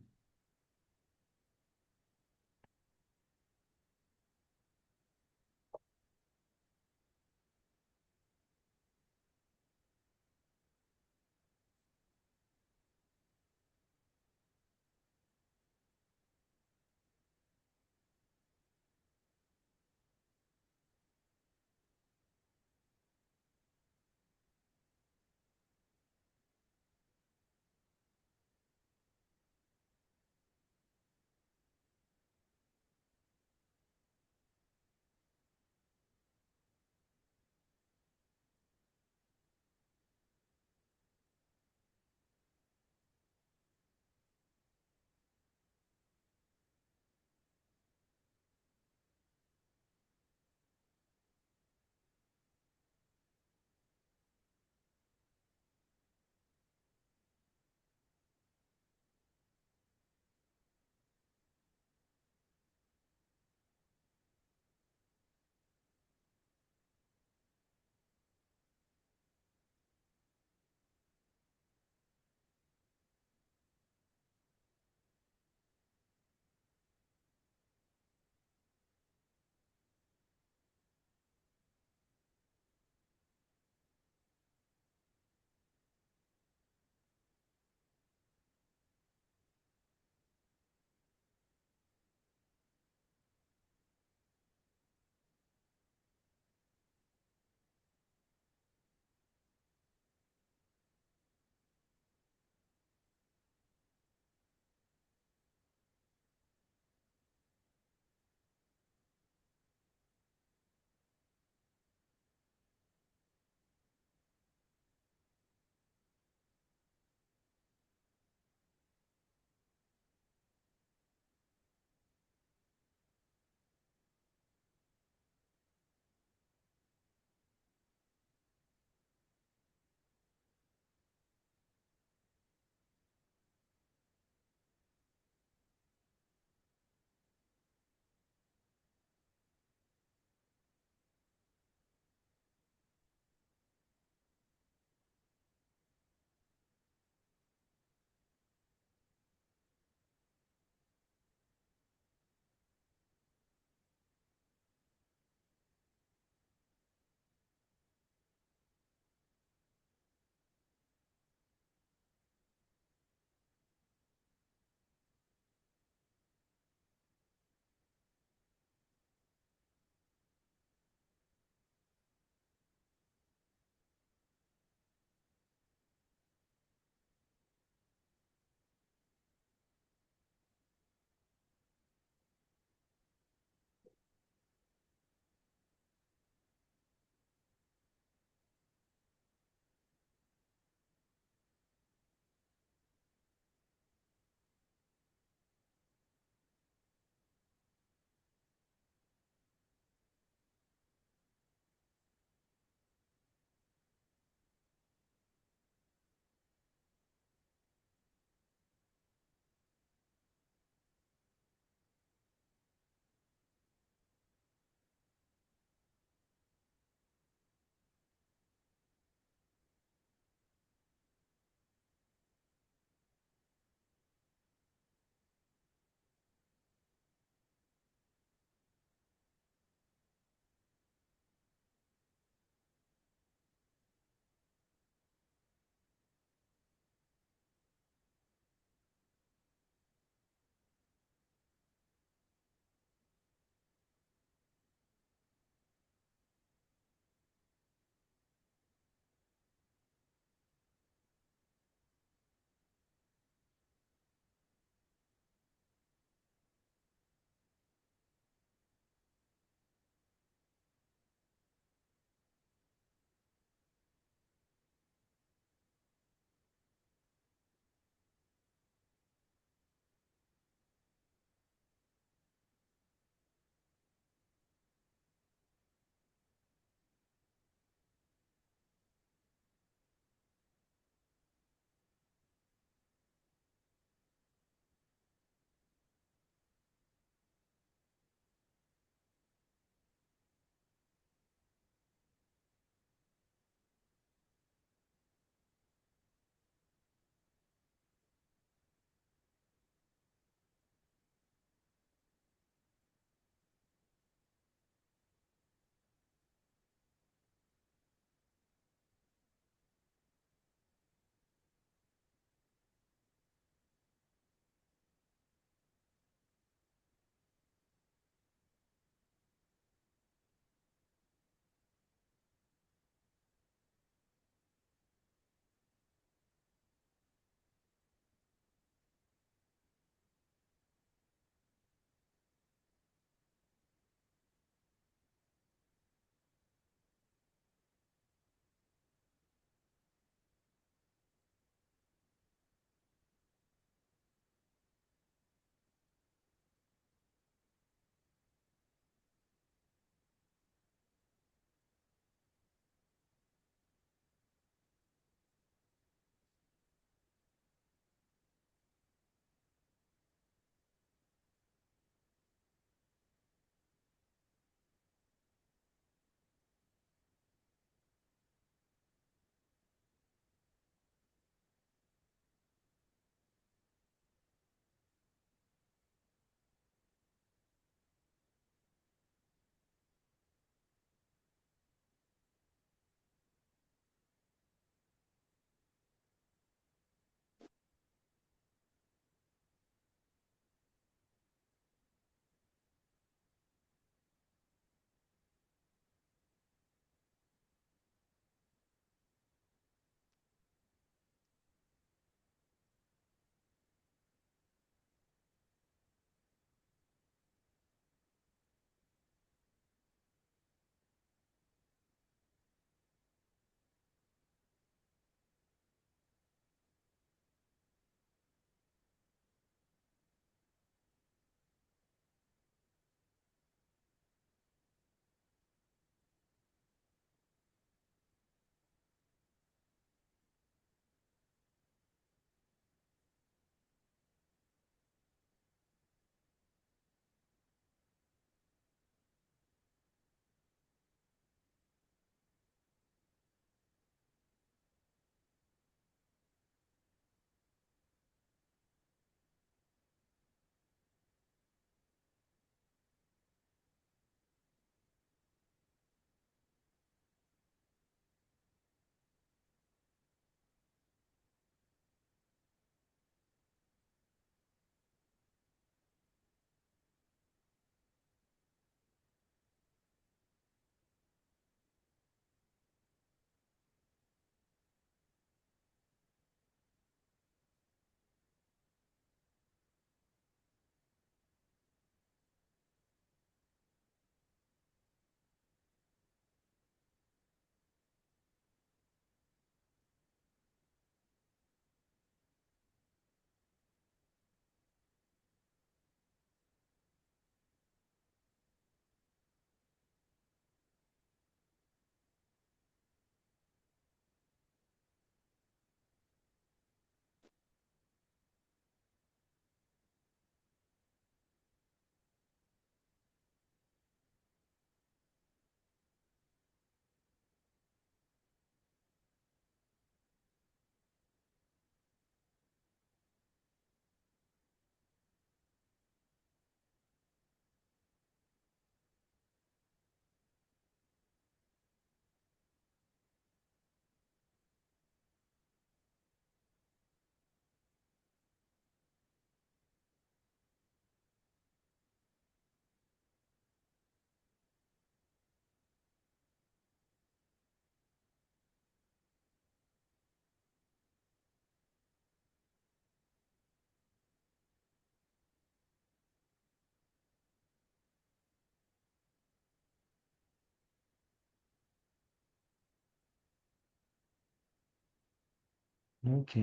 Speaker 1: Ok.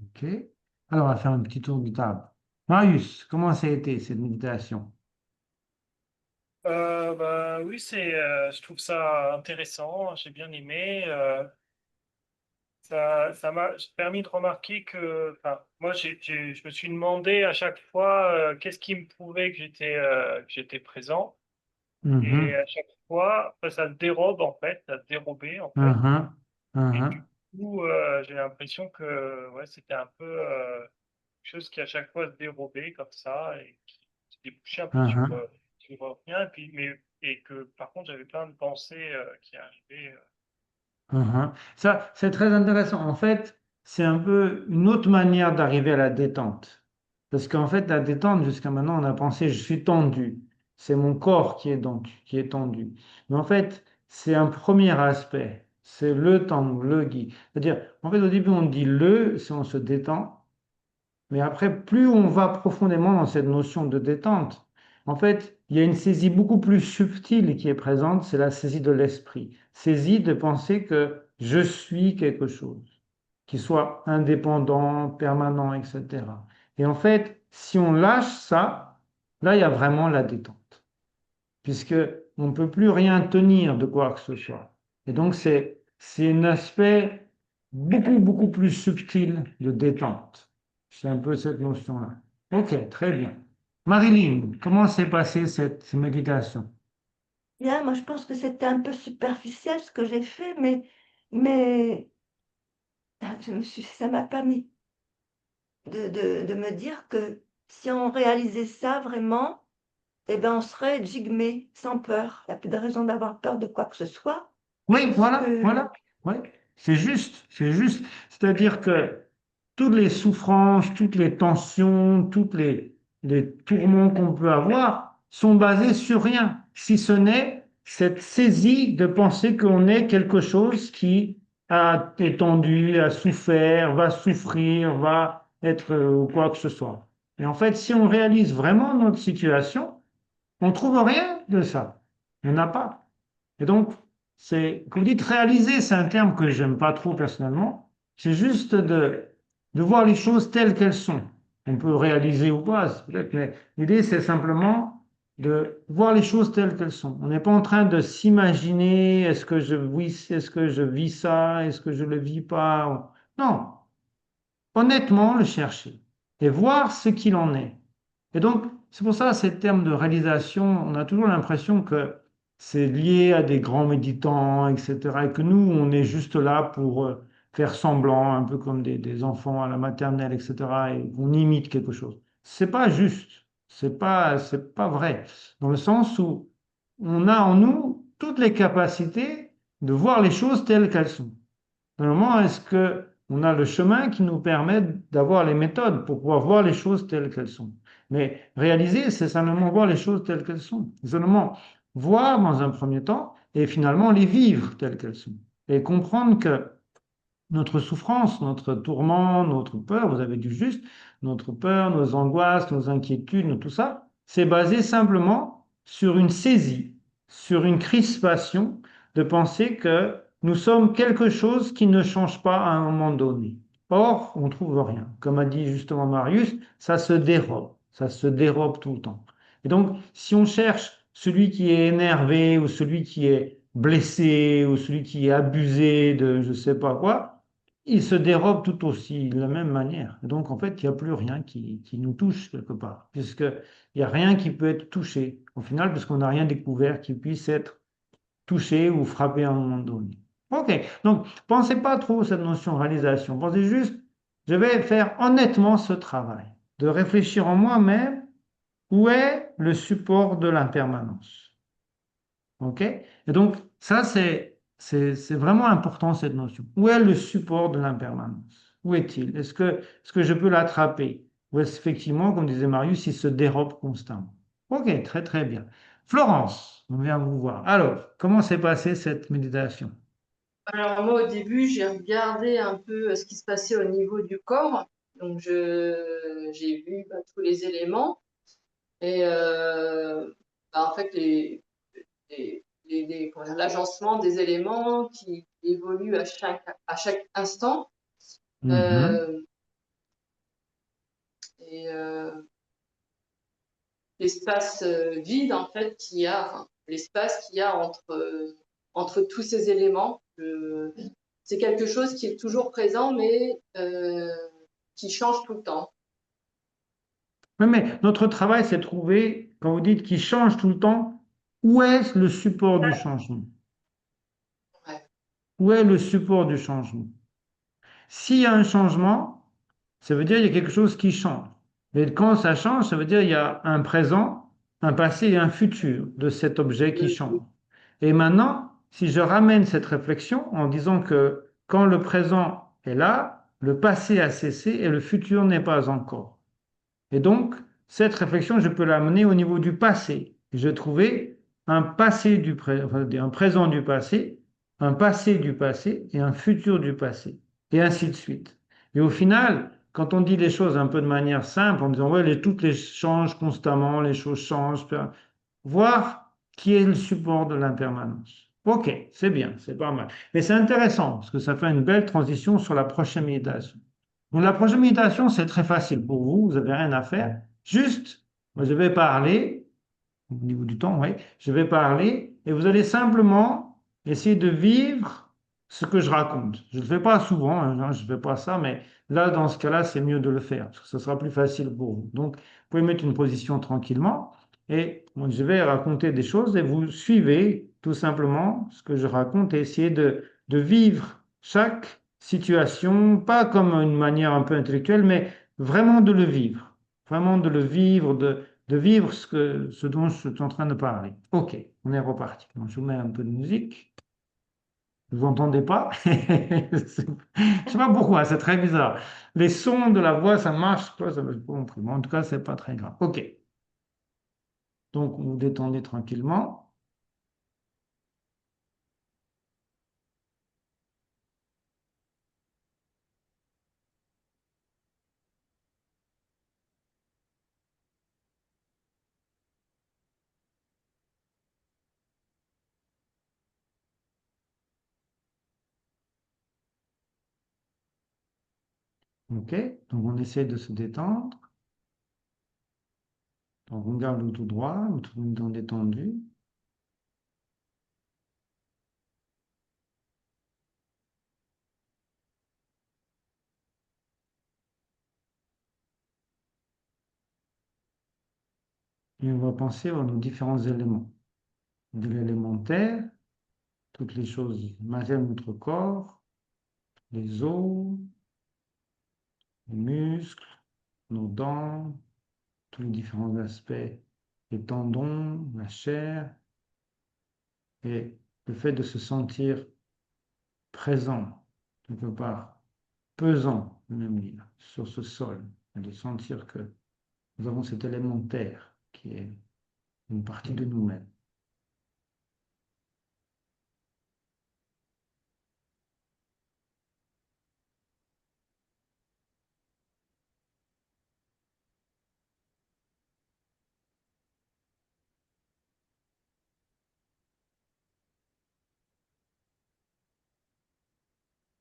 Speaker 1: Ok. Alors, on va faire un petit tour de table. Marius, comment ça a été cette méditation?
Speaker 2: Bah, oui, je trouve ça intéressant, j'ai bien aimé. Ça m'a permis de remarquer que, enfin, moi, je me suis demandé à chaque fois qu'est-ce qui me prouvait que j'étais présent. Et
Speaker 1: Mhm,
Speaker 2: à chaque fois, enfin, ça se dérobe en fait, ça se dérobait en fait.
Speaker 1: mhm,
Speaker 2: Et du
Speaker 1: mhm,
Speaker 2: coup, j'ai l'impression que ouais, c'était un peu quelque chose qui à chaque fois se dérobait comme ça et qui se débouchait un peu
Speaker 1: mhm.
Speaker 2: sur rien. Et que par contre, j'avais plein de pensées qui arrivaient.
Speaker 1: Mhm. Ça, c'est très intéressant. En fait, c'est un peu une autre manière d'arriver à la détente. Parce qu'en fait, la détente, jusqu'à maintenant, on a pensé, je suis tendu. C'est mon corps qui est tendu. Mais en fait, c'est un premier aspect. C'est le temps, le gui. C'est-à-dire, en fait, au début, on dit le, si on se détend. Mais après, plus on va profondément dans cette notion de détente, en fait, il y a une saisie beaucoup plus subtile qui est présente, c'est la saisie de l'esprit. Saisie de penser que je suis quelque chose, qui soit indépendant, permanent, etc. Et en fait, si on lâche ça, là, il y a vraiment la détente puisque on ne peut plus rien tenir de quoi que ce soit. Et donc, c'est un aspect beaucoup plus subtil de détente. C'est un peu cette notion-là. Ok, très bien. Marilyn, comment s'est passée cette méditation?
Speaker 3: Bien, moi je pense que c'était un peu superficiel ce que j'ai fait, mais ça m'a permis de me dire que si on réalisait ça vraiment, eh ben, on serait jigmé, sans peur. Il n'y a plus de raison d'avoir peur de quoi que ce soit,
Speaker 1: Oui,
Speaker 3: puisque
Speaker 1: voilà, voilà. Oui, c'est juste, c'est juste. C'est-à-dire que toutes les souffrances, toutes les tensions, les tourments qu'on peut avoir sont basés sur rien, si ce n'est cette saisie de penser qu'on est quelque chose qui a étendu, a souffert, va souffrir, va être quoi que ce soit. Et en fait, si on réalise vraiment notre situation, on trouve rien de ça. Il n'y en a pas. Et donc, c'est, comme vous dites, réaliser, c'est un terme que j'aime pas trop personnellement. C'est juste de voir les choses telles qu'elles sont. On peut réaliser ou pas, peut-être, mais l'idée, c'est simplement de voir les choses telles qu'elles sont. On n'est pas en train de s'imaginer, est-ce que je vis ça, est-ce que je le vis pas. Non, honnêtement le chercher et voir ce qu'il en est. Et donc, c'est pour ça, ces termes de réalisation, on a toujours l'impression que c'est lié à des grands méditants, etc. Et que nous, on est juste là pour faire semblant, un peu comme des enfants à la maternelle, etc. Et on imite quelque chose. C'est pas juste. C'est pas vrai. Dans le sens où on a en nous toutes les capacités de voir les choses telles qu'elles sont. Normalement, est-ce que on a le chemin qui nous permet d'avoir les méthodes pour pouvoir voir les choses telles qu'elles sont? Mais réaliser, c'est simplement voir les choses telles qu'elles sont. Seulement voir dans un premier temps et finalement les vivre telles qu'elles sont. Et comprendre que notre souffrance, notre tourment, notre peur, vous avez du juste, notre peur, nos angoisses, nos inquiétudes, tout ça, c'est basé simplement sur une saisie, sur une crispation de penser que nous sommes quelque chose qui ne change pas à un moment donné. Or, on ne trouve rien. Comme a dit justement Marius, ça se dérobe tout le temps. Et donc, si on cherche celui qui est énervé ou celui qui est blessé ou celui qui est abusé de je ne sais pas quoi, il se dérobe tout aussi de la même manière. Et donc, en fait, il n'y a plus rien qui nous touche quelque part, puisqu'il n'y a rien qui peut être touché, au final, puisqu'on n'a rien découvert qui puisse être touché ou frappé à un moment donné. OK, donc, pensez pas trop à cette notion de réalisation. Pensez juste, je vais faire honnêtement ce travail, de réfléchir en moi-même où est le support de l'impermanence. OK? Et donc, ça, c'est vraiment important, cette notion. Où est le support de l'impermanence? Où est-il? Est-ce que je peux l'attraper? Ou est-ce effectivement, comme disait Marius, il se dérobe constamment? OK, très très bien. Florence, on vient vous voir. Alors, comment s'est passée cette méditation?
Speaker 4: Alors moi au début j'ai regardé un peu ce qui se passait au niveau du corps. Donc j'ai vu tous les éléments et en fait l'agencement des éléments qui évoluent à chaque instant.
Speaker 1: Mhm.
Speaker 4: Et l'espace vide, en fait, l'espace qu'il y a entre tous ces éléments. C'est quelque chose qui est toujours présent, mais qui change tout le temps.
Speaker 1: Oui, mais notre travail, c'est de trouver, quand vous dites qu'il change tout le temps, où est le support du changement?
Speaker 4: Ouais.
Speaker 1: Où est le support du changement? S'il y a un changement, ça veut dire qu'il y a quelque chose qui change. Et quand ça change, ça veut dire qu'il y a un présent, un passé et un futur de cet objet qui change. Et maintenant, si je ramène cette réflexion en disant que quand le présent est là, le passé a cessé et le futur n'est pas encore. Et donc, cette réflexion, je peux l'amener au niveau du passé. Je vais trouver un présent du passé, un passé du passé et un futur du passé, et ainsi de suite. Et au final, quand on dit les choses un peu de manière simple, en disant, ouais, toutes les changent constamment, les choses changent, voir qui est le support de l'impermanence. Ok, c'est bien, c'est pas mal. Mais c'est intéressant, parce que ça fait une belle transition sur la prochaine méditation. Donc, la prochaine méditation, c'est très facile pour vous, vous n'avez rien à faire. Juste, moi, je vais parler, au niveau du temps, oui, je vais parler, et vous allez simplement essayer de vivre ce que je raconte. Je ne le fais pas souvent, hein, je ne fais pas ça, mais là, dans ce cas-là, c'est mieux de le faire, parce que ce sera plus facile pour vous. Donc, vous pouvez mettre une position tranquillement, et moi, je vais raconter des choses, et vous suivez tout simplement ce que je raconte, et essayer de vivre chaque situation, pas comme une manière un peu intellectuelle, mais vraiment de le vivre, vraiment de le vivre, de vivre ce dont je suis en train de parler. Ok, on est reparti. Donc, je vous mets un peu de musique. Vous entendez pas? Je sais pas pourquoi, c'est très bizarre. Les sons de la voix, ça marche pas, ça marche pas compris. Mais en tout cas, c'est pas très grave. Ok, donc vous détendez tranquillement. Ok, donc on essaie de se détendre. Donc on garde le tout droit, le tout détendu. Et on va penser à nos différents éléments. De l'élémentaire, toutes les choses matérielles de notre corps, les os, les muscles, nos dents, tous les différents aspects, les tendons, la chair, et le fait de se sentir présent, quelque part, pesant, même dire, sur ce sol, et de sentir que nous avons cet élémentaire qui est une partie de nous-mêmes.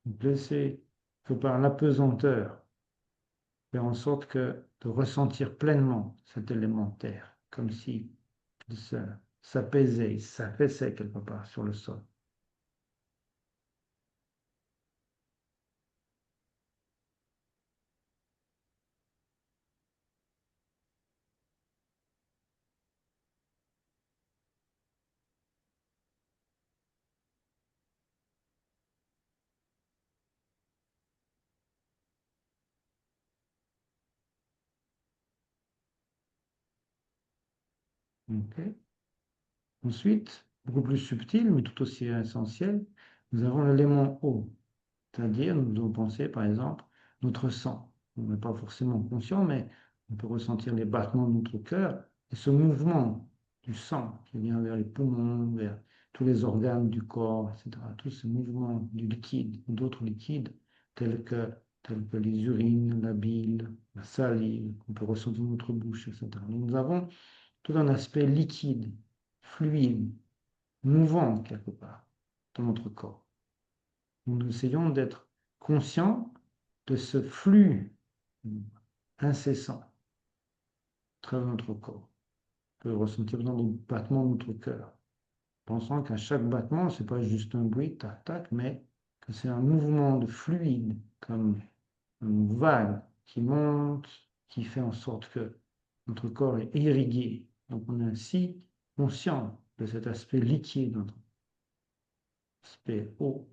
Speaker 1: Donc, laisser, que par l'apesanteur, faire en sorte que de ressentir pleinement cet élémentaire, comme si s'apaisait, s'affaissait quelque part sur le sol. Ok. Ensuite, beaucoup plus subtil, mais tout aussi essentiel, nous avons l'élément eau, c'est-à-dire nous devons penser par exemple notre sang. On n'est pas forcément conscient, mais on peut ressentir les battements de notre cœur et ce mouvement du sang qui vient vers les poumons, vers tous les organes du corps, etc. Tout ce mouvement du liquide, d'autres liquides tels que les urines, la bile, la salive, qu'on peut ressentir dans notre bouche, etc. Nous avons tout un aspect liquide, fluide, mouvant quelque part dans notre corps. Nous essayons d'être conscients de ce flux incessant à travers notre corps. On peut ressentir dans le battement de notre cœur, pensant qu'à chaque battement, ce n'est pas juste un bruit, tac, tac, mais que c'est un mouvement de fluide, comme une vague qui monte, qui fait en sorte que notre corps est irrigué. Donc on est ainsi conscient de cet aspect liquide, notre aspect eau.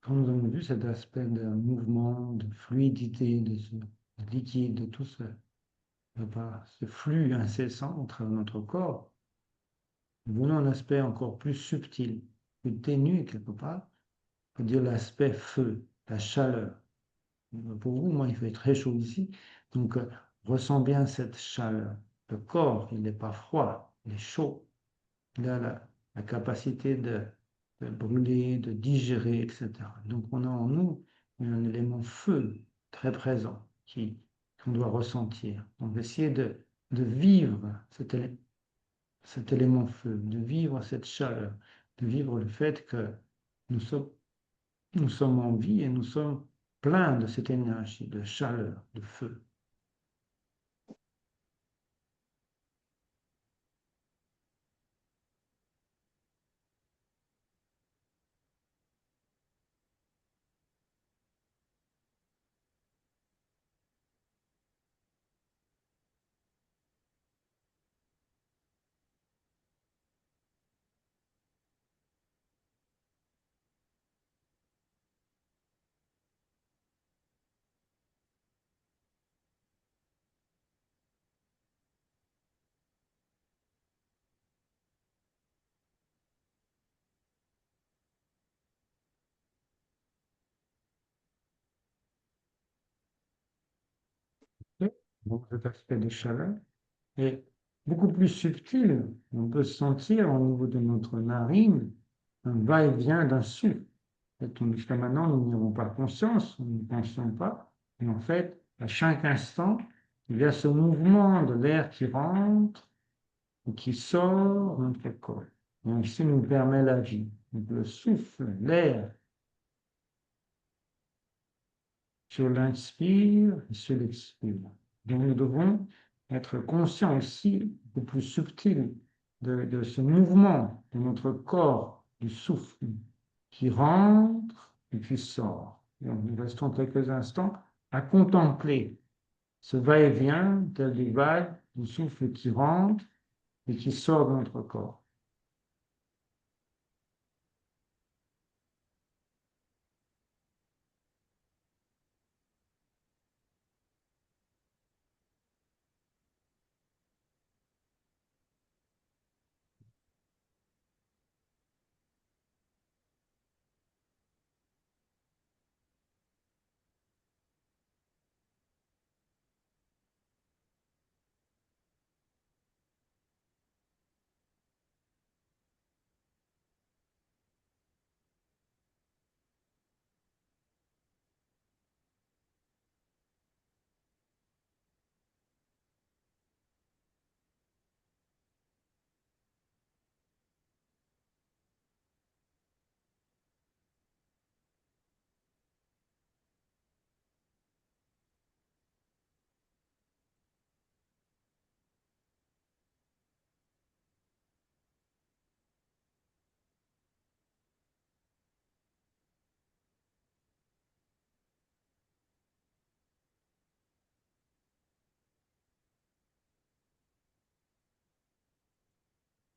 Speaker 1: Quand nous avons vu cet aspect de mouvement, de fluidité, de liquide, de tout ce flux incessant à travers notre corps, nous venons à un aspect encore plus subtil, plus ténu quelque part, on peut dire l'aspect feu, la chaleur. Pour vous, moi, il fait très chaud ici, donc ressens bien cette chaleur. Le corps, il n'est pas froid, il est chaud. Il a la capacité de brûler, de digérer, etc. Donc on a en nous un élément feu très présent qu'on doit ressentir. Donc essayer de vivre cet élément feu, de vivre cette chaleur, de vivre le fait que nous sommes, nous sommes en vie et nous sommes pleins de cette énergie, de chaleur, de feu. Donc cet aspect de chaleur est beaucoup plus subtil. On peut sentir au niveau de notre narine un va-et-vient d'un souffle. Jusqu'à maintenant, nous n'y avons pas conscience, nous ne pensions pas. Mais en fait, à chaque instant, il y a ce mouvement de l'air qui rentre et qui sort de notre corps. Et ainsi nous permet la vie. Donc, le souffle, l'air, sur l'inspire et sur l'expire. Donc nous devons être conscients aussi, le plus subtil, de ce mouvement de notre corps, du souffle qui rentre et qui sort. Donc nous restons quelques instants à contempler ce va-et-vient des vagues du souffle qui rentre et qui sort de notre corps.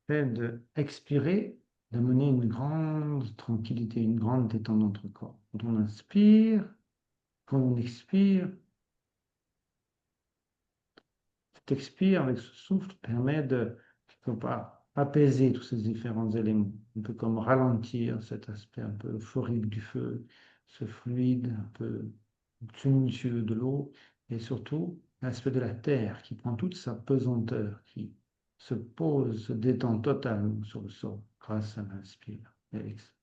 Speaker 1: Fait d'expirer, d'amener une grande tranquillité, une grande détente dans notre corps. Quand on inspire, quand on expire, cet expire avec ce souffle permet de, quelque part, apaiser tous ces différents éléments, un peu comme ralentir cet aspect un peu euphorique du feu, ce fluide un peu tumultueux de l'eau, et surtout l'aspect de la terre qui prend toute sa pesanteur, qui se pose, se détend totalement sur le sol grâce à l'inspire et l'expire.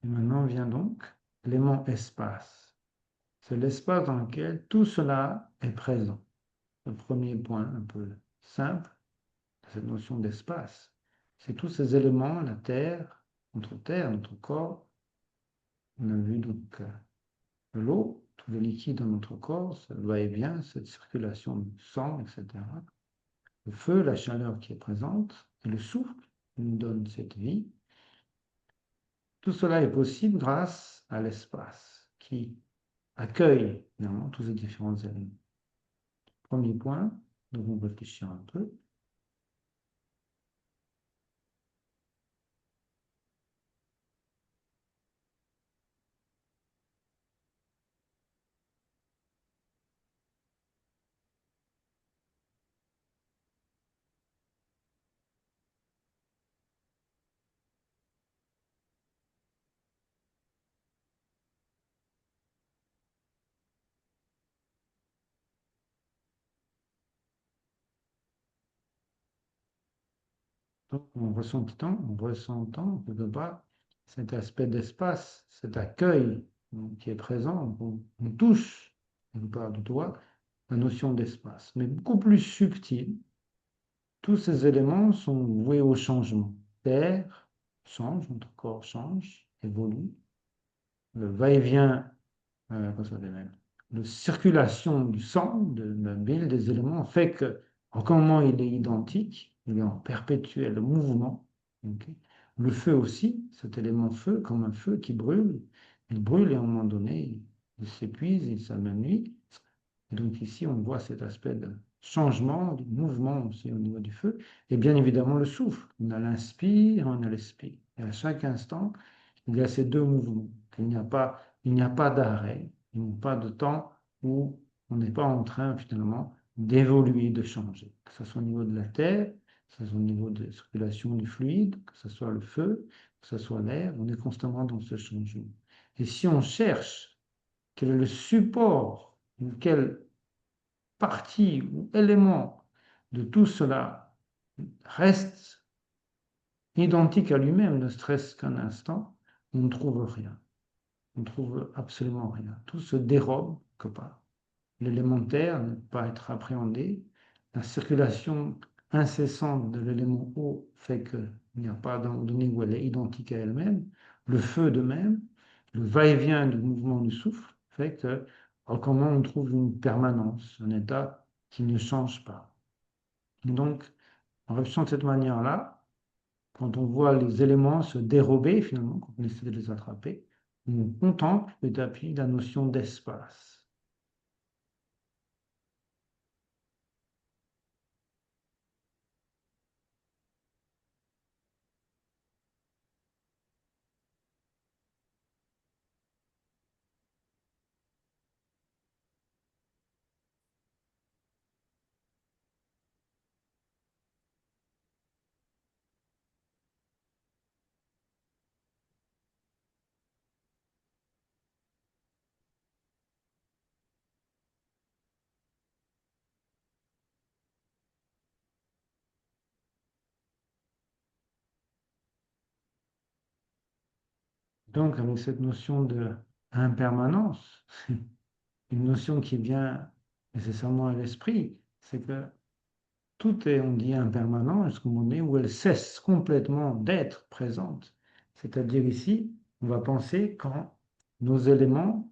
Speaker 1: Et maintenant vient donc l'élément espace. C'est l'espace dans lequel tout cela est présent. Le premier point un peu simple de cette notion d'espace, c'est tous ces éléments, la terre, notre corps. On a vu donc l'eau, tout le liquide dans notre corps, ça va et vient, cette circulation du sang, etc. Le feu, la chaleur qui est présente, et le souffle qui nous donne cette vie. Tout cela est possible grâce à l'espace qui accueille finalement tous ces différents éléments. Premier point, nous allons réfléchir un peu. Donc, en ressentant quelque part cet aspect d'espace, cet accueil qui est présent, on touche quelque part du doigt la notion d'espace, mais beaucoup plus subtil. Tous ces éléments sont voués au changement. L'air change, notre corps change, évolue. Le va-et-vient, comment ça s'appelle, la circulation du sang, de la bile, des éléments, fait que, en aucun moment il est identique, il est en perpétuel mouvement. Ok. Le feu aussi, cet élément feu, comme un feu qui brûle, il brûle et à un moment donné, il s'épuise, il s'amenuise. Et donc ici, on voit cet aspect de changement, de mouvement aussi au niveau du feu, et bien évidemment le souffle. On a l'inspire, on a l'expire. Et à chaque instant, il y a ces deux mouvements. Il n'y a pas d'arrêt, il n'y a pas de temps où on n'est pas en train finalement d'évoluer, de changer. Que ce soit au niveau de la terre, que ce soit au niveau de la circulation du fluide, que ce soit le feu, que ce soit l'air, on est constamment dans ce changement. Et si on cherche quel est le support, ou quelle partie ou élément de tout cela reste identique à lui-même, ne serait-ce qu'un instant, on ne trouve rien. On ne trouve absolument rien. Tout se dérobe quelque part. L'élémentaire ne peut pas être appréhendé. La circulation incessante de l'élément eau fait qu'il n'y a pas d'un moment donné où elle est identique à elle-même. Le feu de même, le va-et-vient du mouvement du souffle fait que, comment on trouve une permanence, un état qui ne change pas. Et donc, en réfléchissant de cette manière-là, quand on voit les éléments se dérober, finalement, quand on essaie de les attraper, on contemple petit à petit la notion d'espace. Donc, avec cette notion d'impermanence, une notion qui vient nécessairement à l'esprit, c'est que tout est, on dit, impermanent jusqu'au moment donné où elle cesse complètement d'être présente. C'est-à-dire ici, on va penser quand nos éléments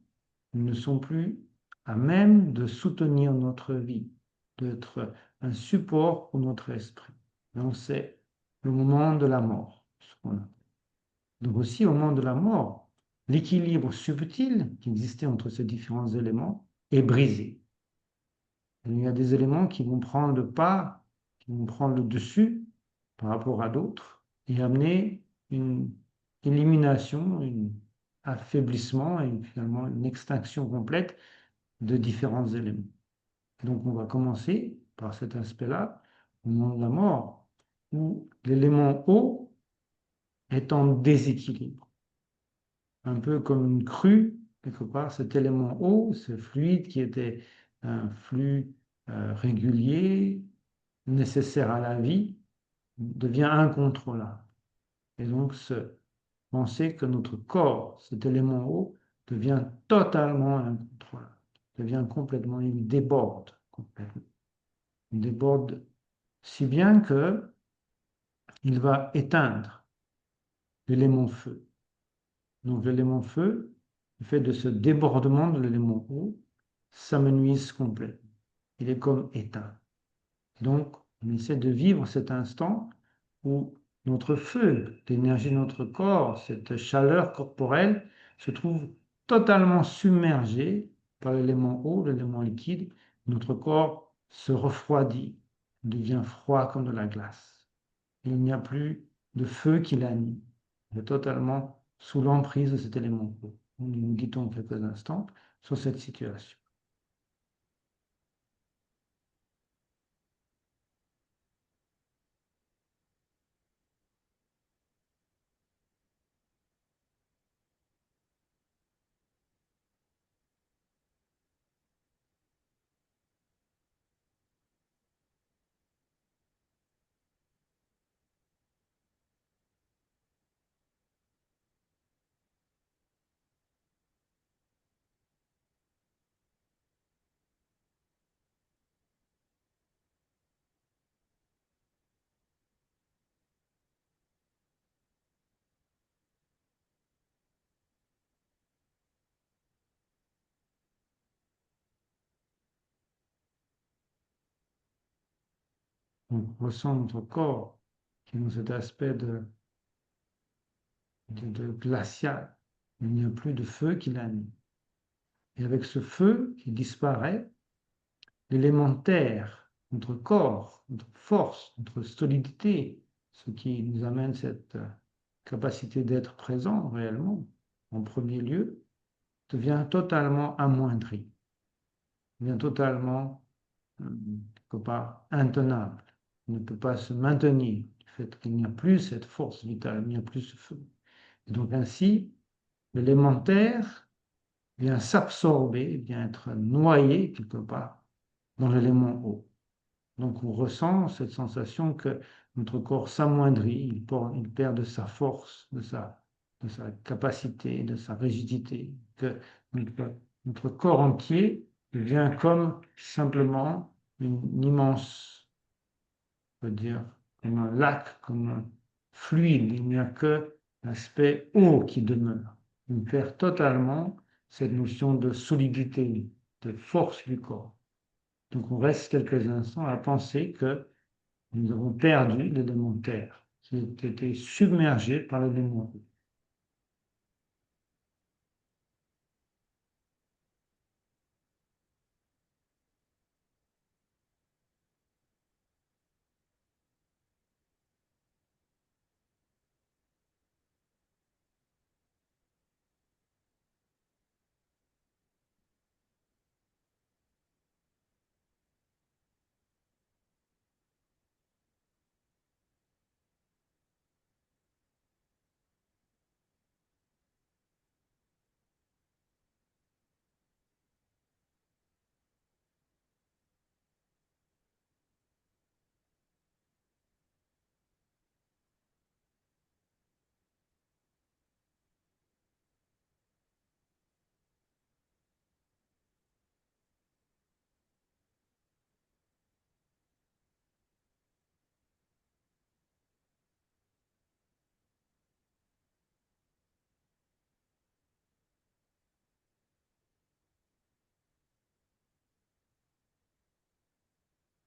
Speaker 1: ne sont plus à même de soutenir notre vie, d'être un support pour notre esprit. Donc, c'est le moment de la mort, ce qu'on appelle. Donc, aussi, au moment de la mort, l'équilibre subtil qui existait entre ces différents éléments est brisé. Il y a des éléments qui vont prendre le pas, qui vont prendre le dessus par rapport à d'autres et amener une élimination, un affaiblissement et finalement une extinction complète de différents éléments. Donc on va commencer par cet aspect-là, au moment de la mort, où l'élément eau est en déséquilibre. Un peu comme une crue, quelque part, cet élément eau, ce fluide qui était un flux régulier, nécessaire à la vie, devient incontrôlable. Et donc, penser que notre corps, cet élément eau, devient totalement incontrôlable, devient complètement, il déborde complètement. Il déborde si bien que il va éteindre l'élément feu. Donc l'élément feu, le fait de ce débordement de l'élément eau, s'amenuise complètement. Il est comme éteint. Donc on essaie de vivre cet instant où notre feu, l'énergie de notre corps, cette chaleur corporelle se trouve totalement submergée par l'élément eau, l'élément liquide. Notre corps se refroidit, devient froid comme de la glace. Il n'y a plus de feu qui l'anime. Il est totalement sous l'emprise de cet élément eau. Nous méditons quelques instants sur cette situation. On ressent notre corps qui a cet aspect de glacial. Il n'y a plus de feu qui l'anime. Et avec ce feu qui disparaît, l'élémentaire, notre corps, notre force, notre solidité, ce qui nous amène cette capacité d'être présent réellement, en premier lieu, devient totalement amoindri, devient totalement, quelque part, intenable. Il ne peut pas se maintenir du fait qu'il n'y a plus cette force vitale, il n'y a plus ce feu. Et donc ainsi, l'élémentaire vient s'absorber, vient être noyé quelque part dans l'élément eau. Donc on ressent cette sensation que notre corps s'amoindrit, il perd de sa force, de sa capacité, de sa rigidité, que notre corps entier devient comme simplement une immense, on peut dire, comme un lac, comme un fluide. Il n'y a que l'aspect eau qui demeure. On perd totalement cette notion de solidité, de force du corps. Donc on reste quelques instants à penser que nous avons perdu l'élément terre, qui était submergé par l'élément eau.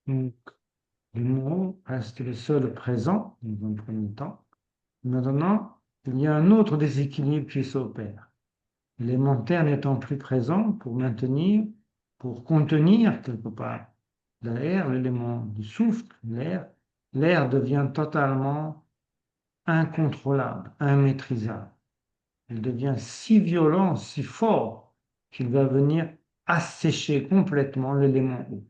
Speaker 1: Donc, Les mots restent les seuls présents dans un premier temps. Maintenant, il y a un autre déséquilibre qui s'opère. L'élémentaire n'étant plus présent pour maintenir, pour contenir quelque part l'air, l'élément du souffle, l'air devient totalement incontrôlable, immaîtrisable. Il devient si violent, si fort, qu'il va venir assécher complètement l'élément eau.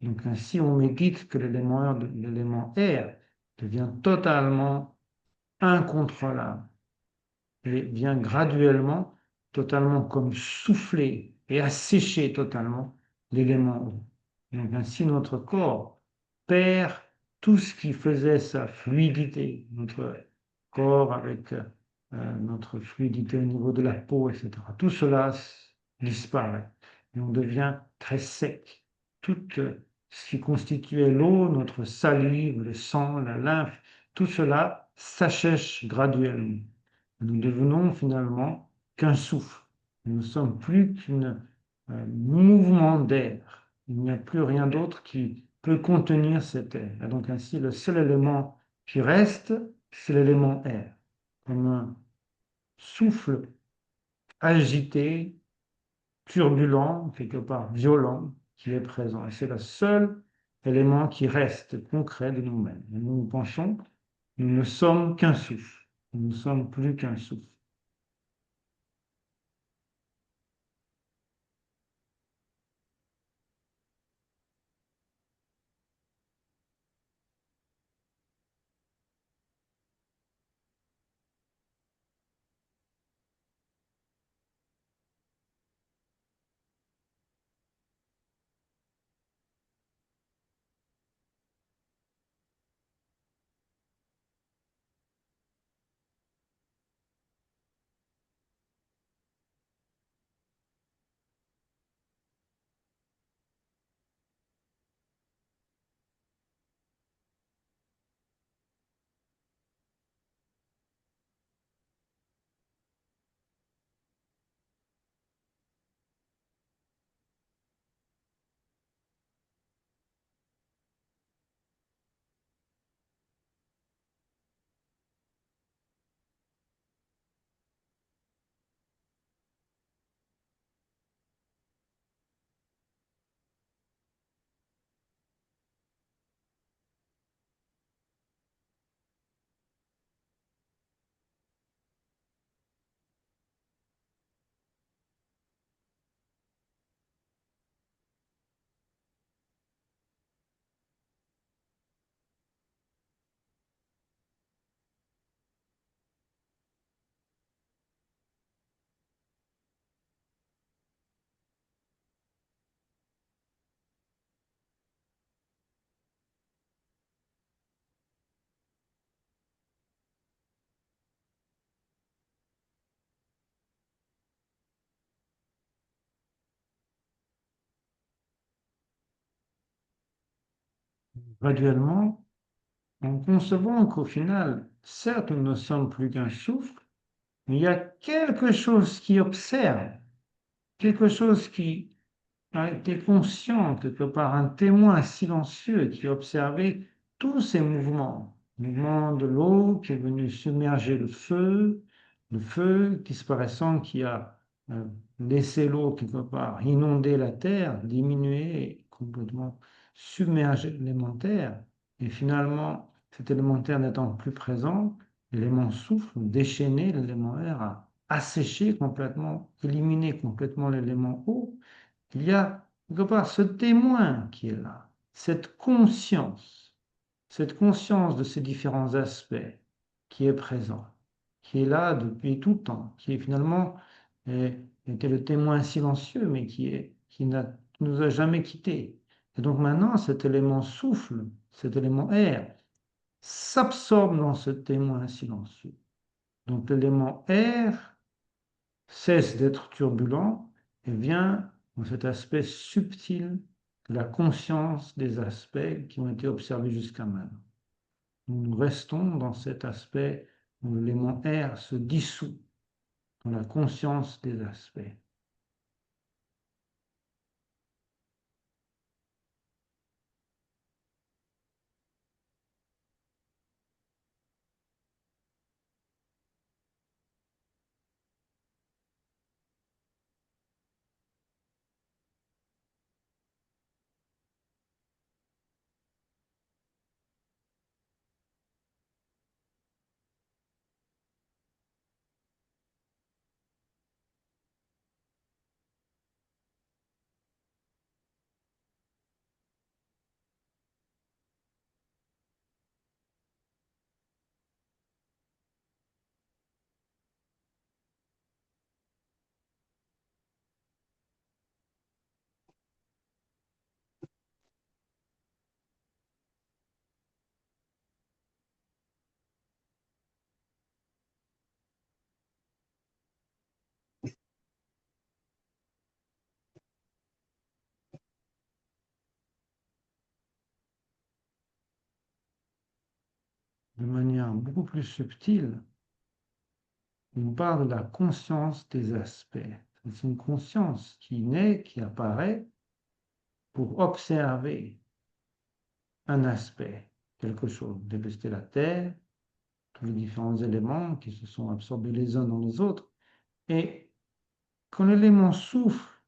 Speaker 1: Donc ainsi, on médite que l'élément air devient totalement incontrôlable et vient graduellement, totalement comme souffler et assécher totalement l'élément eau. Donc ainsi, notre corps perd tout ce qui faisait sa fluidité, notre corps avec notre fluidité au niveau de la peau, etc. Tout cela disparaît et on devient très sec. Tout ce qui constituait l'eau, notre salive, le sang, la lymphe, tout cela s'assèche graduellement. Nous devenons finalement qu'un souffle. Nous ne sommes plus qu'un mouvement d'air. Il n'y a plus rien d'autre qui peut contenir cet air. Et donc ainsi, le seul élément qui reste, c'est l'élément air, comme un souffle agité, turbulent, quelque part violent, qui est présent. Et c'est le seul élément qui reste concret de nous-mêmes. Et nous pensons, nous ne sommes qu'un souffle. Nous ne sommes plus qu'un souffle. Graduellement, en concevant qu'au final, certes, nous ne sommes plus qu'un souffle, mais il y a quelque chose qui observe, quelque chose qui a été conscient, quelque part, un témoin silencieux qui observait tous ces mouvements. Mouvement de l'eau qui est venu submerger le feu disparaissant qui a laissé l'eau quelque part inonder la terre, diminuer, et complètement submerger l'élémentaire. Et finalement, cet élémentaire n'étant plus présent, l'élément souffle, déchaîné, l'élément air a asséché complètement, éliminé complètement l'élément eau. Il y a quelque part ce témoin qui est là, cette conscience de ces différents aspects qui est présent, qui est là depuis tout le temps, qui est finalement était le témoin silencieux, mais qui nous a jamais quittés. Et donc maintenant, cet élément souffle, cet élément air, s'absorbe dans ce témoin silencieux. Donc l'élément air cesse d'être turbulent et vient dans cet aspect subtil de la conscience des aspects qui ont été observés jusqu'à maintenant. Nous restons dans cet aspect où l'élément air se dissout dans la conscience des aspects. de manière beaucoup plus subtile, on parle de la conscience des aspects. C'est une conscience qui naît, qui apparaît pour observer un aspect, quelque chose, dévester la terre, tous les différents éléments qui se sont absorbés les uns dans les autres. Et quand l'élément souffle,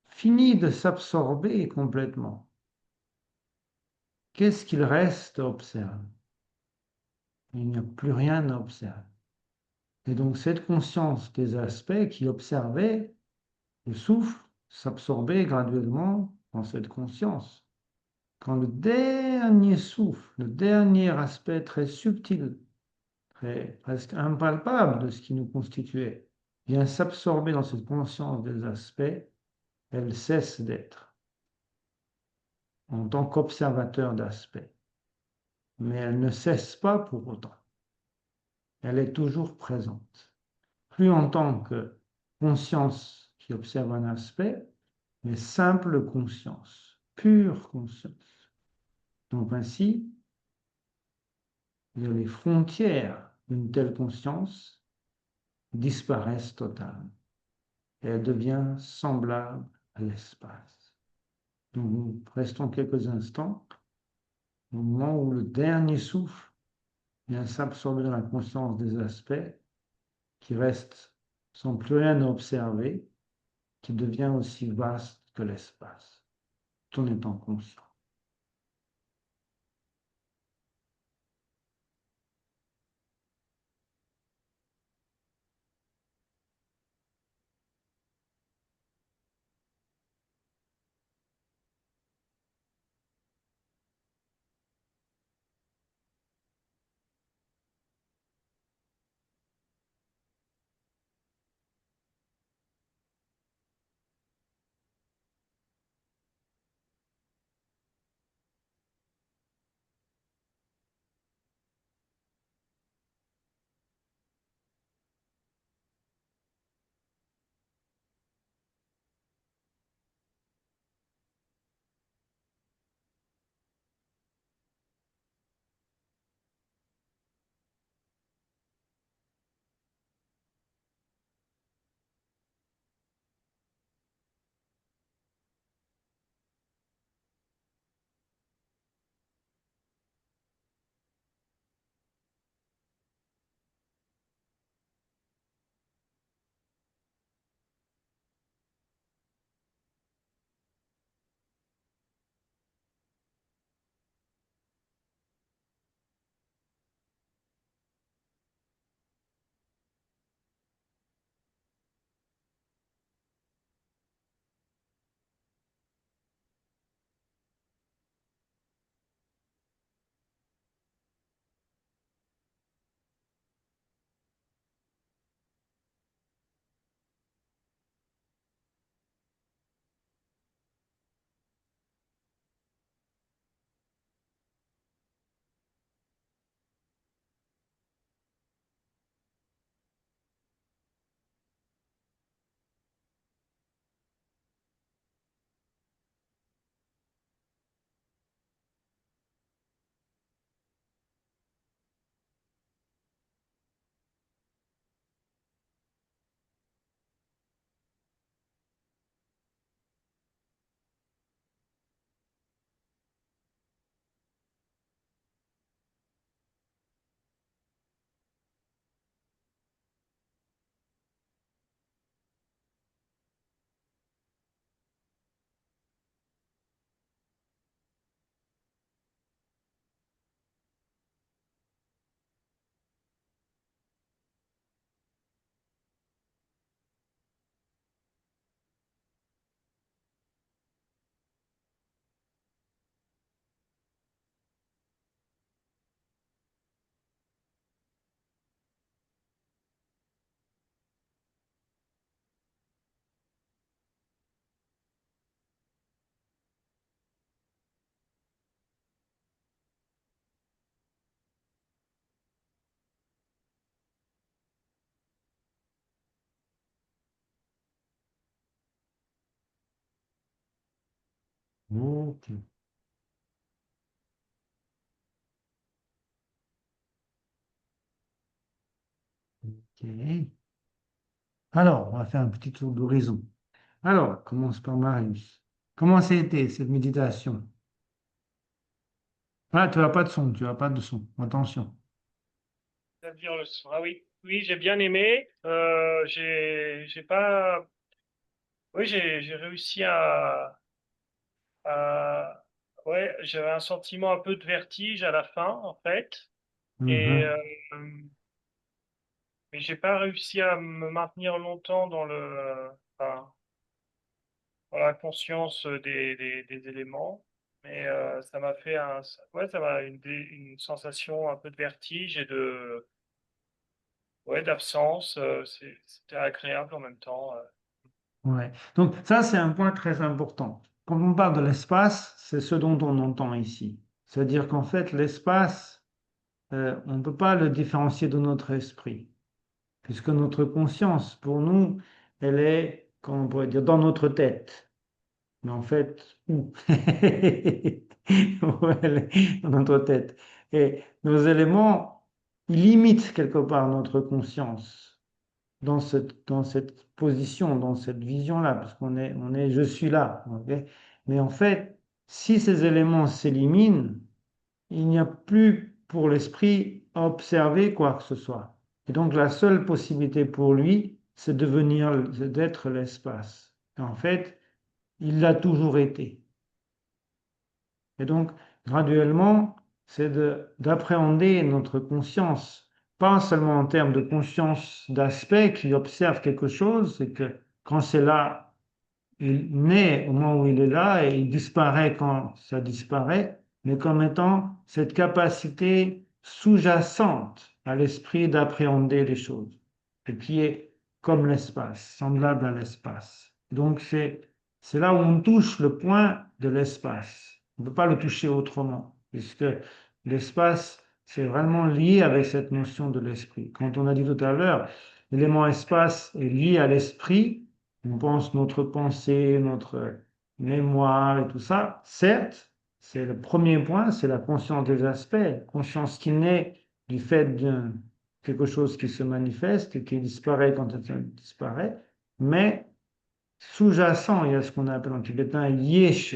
Speaker 1: finit de s'absorber complètement, qu'est-ce qu'il reste à observer? Il n'y a plus rien à observer. Et donc cette conscience des aspects qui observait le souffle s'absorbait graduellement dans cette conscience. Quand le dernier souffle, le dernier aspect très subtil, presque impalpable de ce qui nous constituait, vient s'absorber dans cette conscience des aspects, elle cesse d'être en tant qu'observateur d'aspects. Mais elle ne cesse pas pour autant. Elle est toujours présente. Plus en tant que conscience qui observe un aspect, mais simple conscience, pure conscience. Donc ainsi, les frontières d'une telle conscience disparaissent totalement et elle devient semblable à l'espace. Donc nous restons quelques instants au moment où le dernier souffle vient s'absorber dans la conscience des aspects qui restent sans plus rien à observer, qui devient aussi vaste que l'espace, tout en étant conscient. Ok. Ok. Alors, on va faire un petit tour d'horizon. Alors, on commence par Marius. Comment c'était cette méditation? Ah, tu n'as pas de son, tu n'as pas de son. Attention.
Speaker 2: C'est-à-dire ah oui, oui, j'ai bien aimé. J'ai pas, oui, j'ai réussi à, ouais, j'avais un sentiment un peu de vertige à la fin, en fait, et
Speaker 1: Mhm.
Speaker 2: mais j'ai pas réussi à me maintenir longtemps enfin, dans la conscience des éléments. Mais ça m'a fait ouais, ça m'a une sensation un peu de vertige et ouais, d'absence. C'était agréable en même temps.
Speaker 1: Ouais. Donc, ça, c'est un point très important. Quand on parle de l'espace, c'est ce dont on entend ici. C'est-à-dire qu'en fait, l'espace, on ne peut pas le différencier de notre esprit, puisque notre conscience, pour nous, elle est, comment on pourrait dire, dans notre tête. Mais en fait, où? Où elle est dans notre tête. Et nos éléments, ils limitent quelque part notre conscience dans cette position, dans cette vision-là, parce je suis là. Ok. Mais en fait, si ces éléments s'éliminent, il n'y a plus pour l'esprit à observer quoi que ce soit. Et donc la seule possibilité pour lui, c'est d'être l'espace. Et en fait, il l'a toujours été. Et donc, graduellement, c'est d'appréhender notre conscience, pas seulement en termes de conscience d'aspect qui observe quelque chose, c'est que quand c'est là, il naît au moment où il est là et il disparaît quand ça disparaît, mais comme étant cette capacité sous-jacente à l'esprit d'appréhender les choses, et qui est comme l'espace, semblable à l'espace. Donc c'est là où on touche le point de l'espace. On ne peut pas le toucher autrement, puisque l'espace, c'est vraiment lié avec cette notion de l'esprit. Quand on a dit tout à l'heure, l'élément espace est lié à l'esprit, on pense notre pensée, notre mémoire et tout ça. Certes, c'est le premier point, c'est la conscience des aspects, conscience qui naît du fait de quelque chose qui se manifeste et qui disparaît quand elle disparaît, mais sous-jacent, il y a ce qu'on appelle en tibétain yeshe,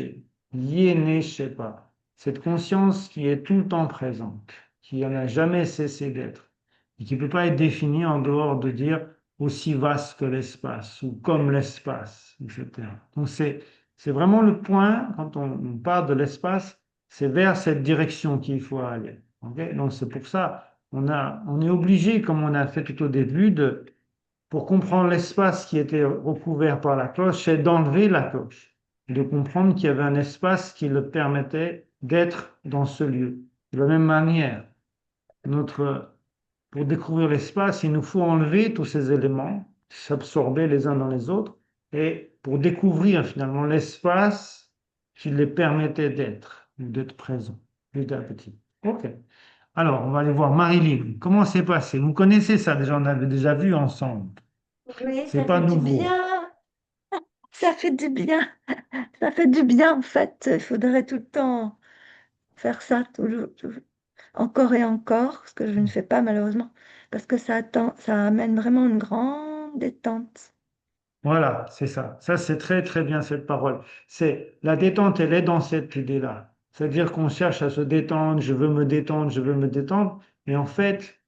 Speaker 1: yé pas. Cette conscience qui est tout le temps présente, qui n'a jamais cessé d'être, et qui ne peut pas être définie en dehors de dire aussi vaste que l'espace ou comme l'espace, etc. Donc c'est vraiment le point, quand on parle de l'espace, c'est vers cette direction qu'il faut aller. Ok. Donc c'est pour ça, on est obligé, comme on a fait tout au début, pour comprendre l'espace qui était recouvert par la cloche, c'est d'enlever la cloche et de comprendre qu'il y avait un espace qui le permettait d'être dans ce lieu. De la même manière, pour découvrir l'espace, il nous faut enlever tous ces éléments, s'absorber les uns dans les autres, et pour découvrir finalement l'espace qui les permettait d'être présents, petit à petit. Ok. Alors, on va aller voir Marilyn. Comment c'est passé? Vous connaissez ça déjà, on avait déjà vu ensemble.
Speaker 3: Oui,
Speaker 1: C'est
Speaker 3: ça
Speaker 1: pas
Speaker 3: fait du
Speaker 1: nouveau.
Speaker 3: bien. Ça fait du bien. Ça fait du bien, en fait. Il faudrait tout le temps faire ça, encore et encore, ce que je ne fais pas malheureusement, parce que ça amène vraiment une grande détente.
Speaker 1: Voilà, c'est ça. Ça, c'est très, très bien cette parole. C'est la détente, elle est dans cette idée-là. C'est-à-dire qu'on cherche à se détendre, je veux me détendre, je veux me détendre. Et en fait,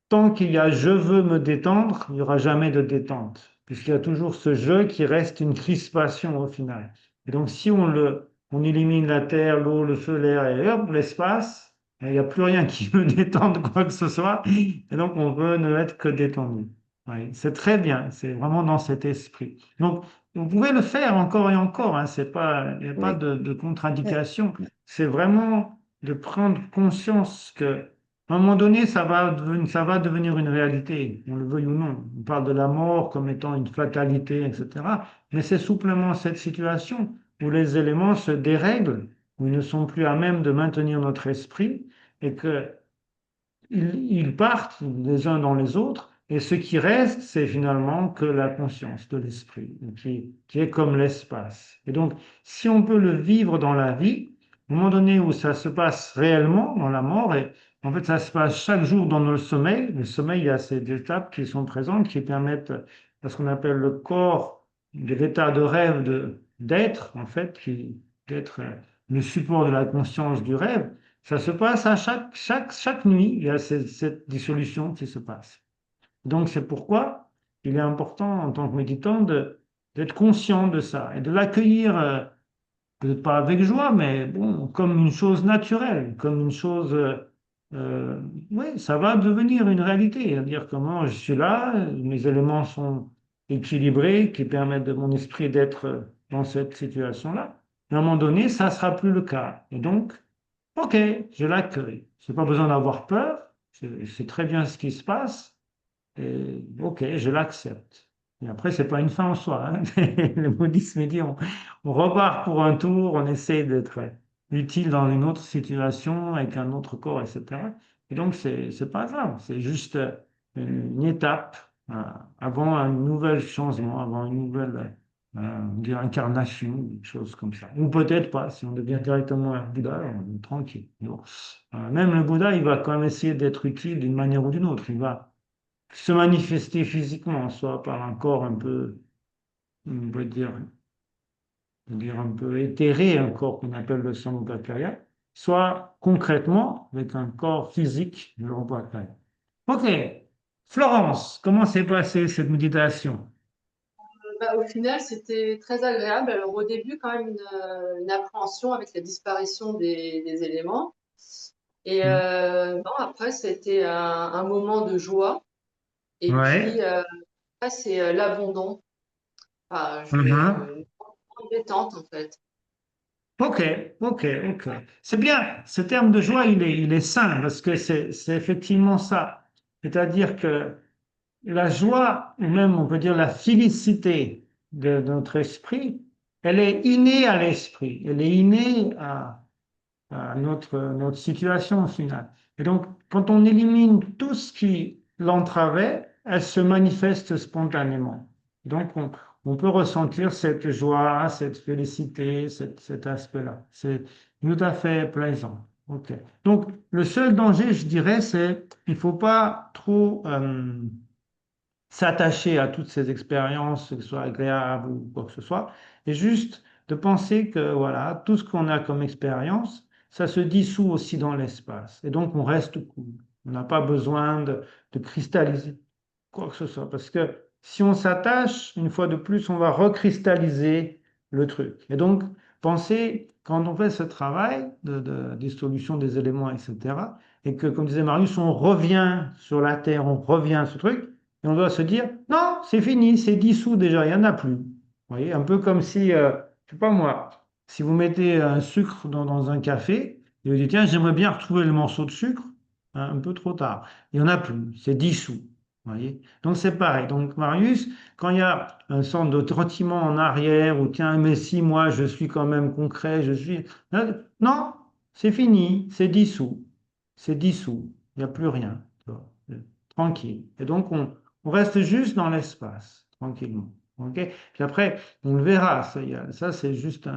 Speaker 1: tant qu'il y a je veux me détendre, il n'y aura jamais de détente, puisqu'il y a toujours ce je qui reste une crispation au final. Et donc, si on élimine la terre, l'eau, le feu, l'air et hop, l'espace, il n'y a plus rien qui veut détendre quoi que ce soit. Et donc, on veut ne être que détendu. Oui, c'est très bien, c'est vraiment dans cet esprit. Donc, vous pouvez le faire encore et encore, hein, c'est pas, il n'y a pas
Speaker 3: Oui,
Speaker 1: de
Speaker 3: oui,
Speaker 1: contre-indication. C'est vraiment de prendre conscience que, à un moment donné, ça va devenir une réalité, on le veuille ou non. On parle de la mort comme étant une fatalité, etc. Mais c'est simplement cette situation où les éléments se dérèglent, où ils ne sont plus à même de maintenir notre esprit et que ils partent les uns dans les autres, et ce qui reste, c'est finalement que la conscience de l'esprit, qui est comme l'espace. Et donc, si on peut le vivre dans la vie, au moment donné où ça se passe réellement dans la mort, et En fait, ça se passe chaque jour dans le sommeil. Le sommeil, il y a ces étapes qui sont présentes, qui permettent à ce qu'on appelle le corps de l'état de rêve d'être, en fait, d'être le support de la conscience du rêve. Ça se passe à chaque nuit, il y a cette dissolution qui se passe. Donc, c'est pourquoi il est important, en tant que méditant, d'être conscient de ça et de l'accueillir, peut-être pas avec joie, mais bon, comme une chose naturelle, comme une chose, euh, oui, ça va devenir une réalité. C'est-à-dire comment je suis là, mes éléments sont équilibrés, qui permettent de mon esprit d'être dans cette situation-là. À un moment donné, ça sera plus le cas. Et donc, ok, je l'accueille. Je n'ai pas besoin d'avoir peur. Je sais très bien ce qui se passe. Et, ok, je l'accepte. Et après, c'est pas une fin en soi, hein. Le bouddhisme dit on repart pour un tour, on essaie d'être utile dans une autre situation avec un autre corps, etc. Et donc, c'est pas grave, c'est juste une étape avant un nouvel changement, avant une nouvelle on dirait incarnation, des choses comme ça. Ou peut-être pas, si on devient directement un Bouddha, on est tranquille. Mais bon, même le Bouddha, il va quand même essayer d'être utile d'une manière ou d'une autre. Il va se manifester physiquement, soit par un corps un peu, on va dire un peu éthéré, un corps qu'on appelle le Sambhogakaya, soit concrètement avec un corps physique, le Rupa-Kaya. Ok, Florence, comment s'est passée cette méditation?
Speaker 4: Bah, au final, c'était très agréable. Alors, au début, quand même, une appréhension avec la disparition des éléments. Et
Speaker 1: Hmm.
Speaker 4: bon, après, c'était un moment de joie. Et puis,
Speaker 1: Ouais.
Speaker 4: après, c'est l'abandon. Enfin,
Speaker 1: Mhm.
Speaker 4: une grande détente, en fait.
Speaker 1: Ok, ok. C'est bien, ce terme de joie, il est sain parce que c'est effectivement ça. C'est-à-dire que la joie, ou même on peut dire la félicité de notre esprit, elle est innée à l'esprit, elle est innée à notre situation finale. Et donc, quand on élimine tout ce qui l'entravait, elle se manifeste spontanément. Donc, on peut ressentir cette joie, cette félicité, cet aspect-là. C'est tout à fait plaisant. OK. Donc, le seul danger, je dirais, c'est il ne faut pas trop s'attacher à toutes ces expériences, que ce soit agréable ou quoi que ce soit, et juste de penser que voilà, tout ce qu'on a comme expérience, ça se dissout aussi dans l'espace. Et donc on reste cool. On n'a pas besoin de cristalliser quoi que ce soit. Parce que si on s'attache, une fois de plus, on va recristalliser le truc. Et donc, pensez, quand on fait ce travail de dissolution des éléments, etc., et que, comme disait Marius, on revient sur la Terre, on revient à ce truc, et on doit se dire, non, c'est fini, c'est dissous déjà, il n'y en a plus. Vous voyez, un peu comme si, je sais pas moi, si vous mettez un sucre dans un café, et vous dites, tiens, j'aimerais bien retrouver le morceau de sucre, hein, un peu trop tard. Il n'y en a plus, c'est dissous. Vous voyez? Donc c'est pareil. Donc Marius, quand il y a un sorte de trottement en arrière, ou tiens, mais si moi je suis quand même concret, je suis. Non, c'est fini, c'est dissous. C'est dissous. Il n'y a plus rien. Tu vois. Tranquille. Et donc on reste juste dans l'espace, tranquillement. OK? Puis après, on le verra. Ça c'est juste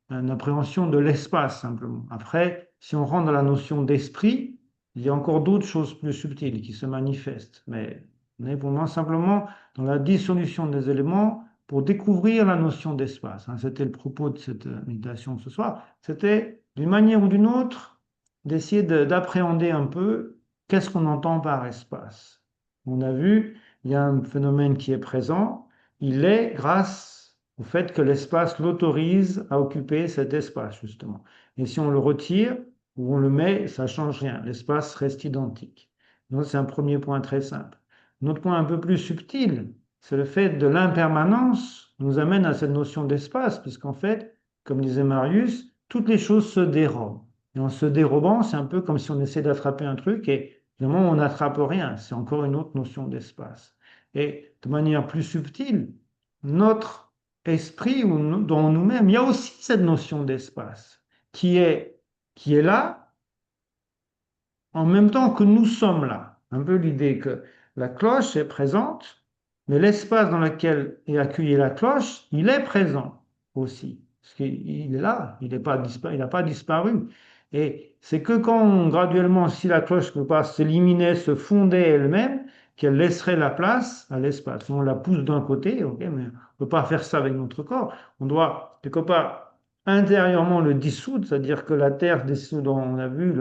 Speaker 1: une appréhension de l'espace, simplement. Après, si on rentre dans la notion d'esprit, il y a encore d'autres choses plus subtiles qui se manifestent. Mais on est pour moi simplement dans la dissolution des éléments pour découvrir la notion d'espace, hein. C'était le propos de cette méditation ce soir. C'était d'une manière ou d'une autre d'essayer d'appréhender un peu qu'est-ce qu'on entend par espace. On a vu, il y a un phénomène qui est présent, il est grâce au fait que l'espace l'autorise à occuper cet espace, justement. Et si on le retire ou on le met, ça ne change rien. L'espace reste identique. Donc, c'est un premier point très simple. Un autre point un peu plus subtil, c'est le fait de l'impermanence nous amène à cette notion d'espace, puisqu'en fait, comme disait Marius, toutes les choses se dérobent. Et en se dérobant, c'est un peu comme si on essaie d'attraper un truc et finalement on n'attrape rien. C'est encore une autre notion d'espace. Et de manière plus subtile, notre esprit ou dans nous-mêmes, il y a aussi cette notion d'espace qui est, qui est là en même temps que nous sommes là. Un peu l'idée que la cloche est présente, mais l'espace dans lequel est accueillie la cloche, il est présent aussi. Parce qu'il est là, il n'a pas disparu. Et c'est que quand graduellement, si la cloche quelque part s'éliminait, se fondait elle-même, qu'elle laisserait la place à l'espace. On la pousse d'un côté, ok, mais on ne peut pas faire ça avec notre corps. On doit quelque part intérieurement le dissoudre, c'est-à-dire que la terre dissout, on a vu,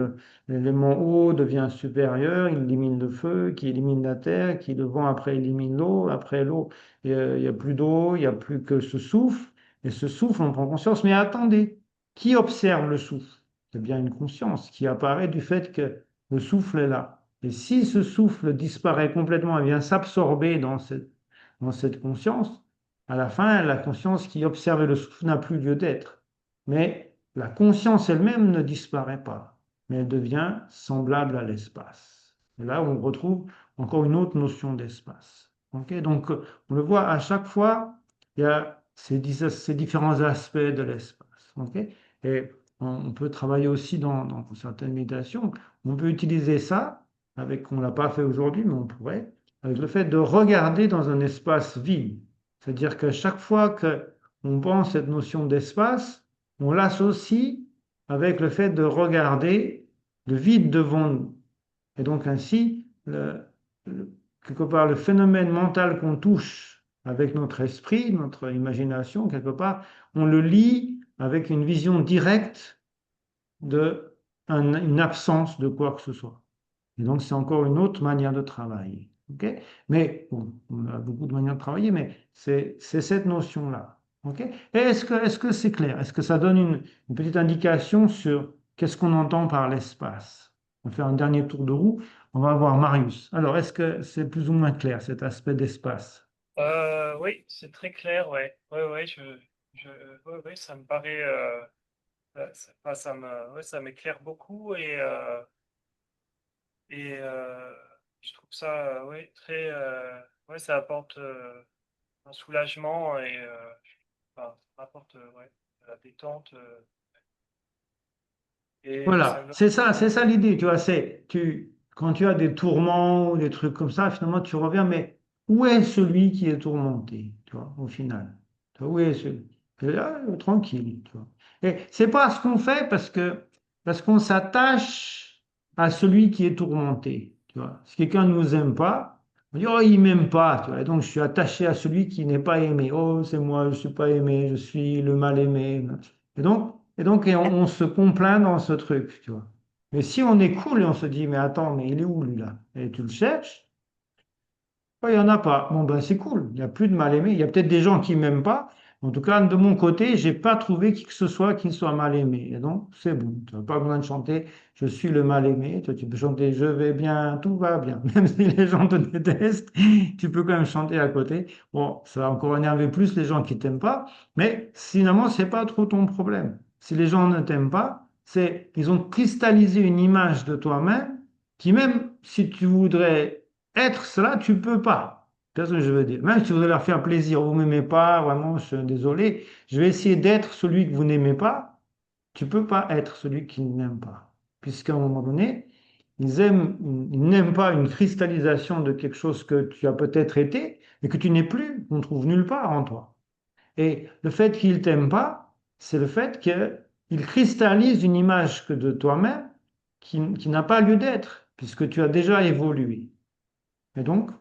Speaker 1: l'élément eau devient supérieur, il élimine le feu, qui élimine la terre, qui le vent après élimine l'eau, après l'eau, il n'y a plus d'eau, il n'y a plus que ce souffle, et ce souffle, on prend conscience, mais attendez, qui observe le souffle? C'est bien une conscience qui apparaît du fait que le souffle est là. Et si ce souffle disparaît complètement et vient s'absorber dans cette conscience, à la fin, la conscience qui observe le souffle n'a plus lieu d'être. Mais la conscience elle-même ne disparaît pas, mais elle devient semblable à l'espace. Et là, on retrouve encore une autre notion d'espace. Ok. Donc, on le voit à chaque fois, il y a ces différents aspects de l'espace. Ok. Et on peut travailler aussi dans certaines méditations. On peut utiliser ça, on ne l'a pas fait aujourd'hui, mais on pourrait, avec le fait de regarder dans un espace vide. C'est-à-dire qu'à chaque fois qu'on pense cette notion d'espace, on l'associe avec le fait de regarder le vide devant nous. Et donc ainsi, quelque part, le phénomène mental qu'on touche avec notre esprit, notre imagination, quelque part, on le lie avec une vision directe une absence de quoi que ce soit. Et donc, c'est encore une autre manière de travailler. Ok. Mais bon, on a beaucoup de manières de travailler, mais c'est cette notion-là. Ok. Et est-ce que c'est clair? Est-ce que ça donne une petite indication sur qu'est-ce qu'on entend par l'espace? On va faire un dernier tour de roue. On va voir Marius. Alors, est-ce que c'est plus ou moins clair, cet aspect d'espace?
Speaker 2: Oui, c'est très clair, ouais. Ouais, ouais, ouais, ouais, ça me paraît, ouais, ça m'éclaire beaucoup et je trouve ça, ouais, très, ouais, ça apporte un soulagement enfin, ça apporte, ouais, de la détente et ça
Speaker 1: Voilà,
Speaker 2: me donne,
Speaker 1: c'est
Speaker 2: ouais,
Speaker 1: ça l'idée, tu vois, quand tu as des tourments ou des trucs comme ça, finalement, tu reviens, mais où est celui qui est tourmenté, tu vois, au final? Tu vois, où est celui? Et là, tranquille, tu vois. Et c'est pas ce qu'on fait parce qu'on s'attache à celui qui est tourmenté, tu vois. Si quelqu'un ne nous aime pas, on dit, oh, il m'aime pas, tu vois, et donc je suis attaché à celui qui n'est pas aimé. Oh, c'est moi, je suis pas aimé, je suis le mal aimé. Et on se complaint dans ce truc, tu vois. Mais si on est cool et on se dit, mais attends, mais il est où lui là? Et tu le cherches, oh, il n'y en a pas. Bon, ben c'est cool, il n'y a plus de mal aimé. Il y a peut-être des gens qui ne m'aiment pas. En tout cas, de mon côté, j'ai pas trouvé qui que ce soit qui soit mal aimé. Et donc, c'est bon. Tu n'as pas besoin de chanter Je suis le mal aimé. Toi, tu peux chanter Je vais bien, tout va bien. Même si les gens te détestent, tu peux quand même chanter à côté. Bon, ça va encore énerver plus les gens qui t'aiment pas. Mais finalement, c'est pas trop ton problème. Si les gens ne t'aiment pas, ils ont cristallisé une image de toi-même qui, même si tu voudrais être cela, tu peux pas. C'est ce que je veux dire. Même si vous voulez leur faire plaisir, vous ne m'aimez pas, vraiment, je suis désolé, je vais essayer d'être celui que vous n'aimez pas. Tu peux pas être celui qui n'aime pas. Puisqu'à un moment donné, ils n'aiment pas une cristallisation de quelque chose que tu as peut-être été, mais que tu n'es plus, qu'on trouve nulle part en toi. Et le fait qu'ils t'aiment pas, c'est le fait qu'ils cristallisent une image que de toi-même qui n'a pas lieu d'être, puisque tu as déjà évolué. Et donc,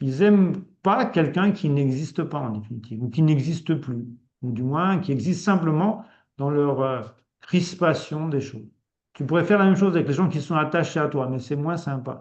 Speaker 1: ils n'aiment pas quelqu'un qui n'existe pas en définitive, ou qui n'existe plus, ou du moins qui existe simplement dans leur crispation des choses. Tu pourrais faire la même chose avec les gens qui sont attachés à toi, mais c'est moins sympa.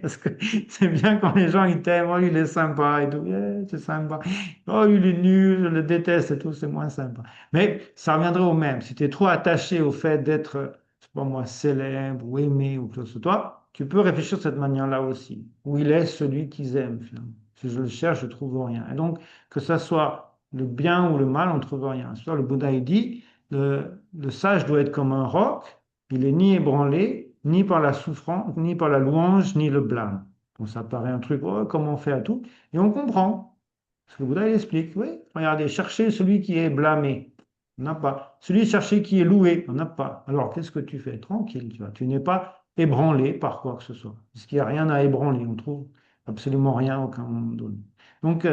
Speaker 1: Parce que c'est bien quand les gens ils t'aiment, oh, il est sympa et tout, yeah, c'est sympa. Oh, il est nul, je le déteste et tout, c'est moins sympa. Mais ça reviendrait au même. Si tu es trop attaché au fait d'être, je sais pas moi, célèbre ou aimé ou quelque chose de toi, tu peux réfléchir de cette manière-là aussi. Où il est celui qu'ils aiment, finalement. Si je le cherche, je ne trouve rien. Et donc, que ça soit le bien ou le mal, on ne trouve rien. C'est pour ça le Bouddha il dit, le sage doit être comme un roc, il n'est ni ébranlé, ni par la souffrance, ni par la louange, ni le blâme. Bon, ça paraît un truc, oh, comment on fait à tout? Et on comprend. Parce que le Bouddha il explique, oui, regardez, cherchez celui qui est blâmé. On n'a pas. Celui cherché qui est loué, on n'a pas. Alors, qu'est-ce que tu fais? Tranquille, tu vois. Tu n'es pas ébranlé par quoi que ce soit. Parce qu'il n'y a rien à ébranler. On trouve absolument rien à aucun moment donné. Donc,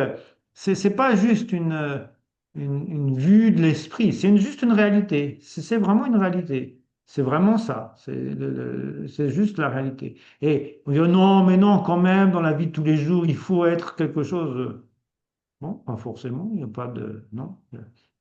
Speaker 1: c'est pas juste une vue de l'esprit, c'est juste une réalité. C'est vraiment une réalité. C'est vraiment ça. C'est juste la réalité. Et on dit, non, mais non, quand même, dans la vie de tous les jours, il faut être quelque chose. Non, pas forcément, il n'y a pas de... Non.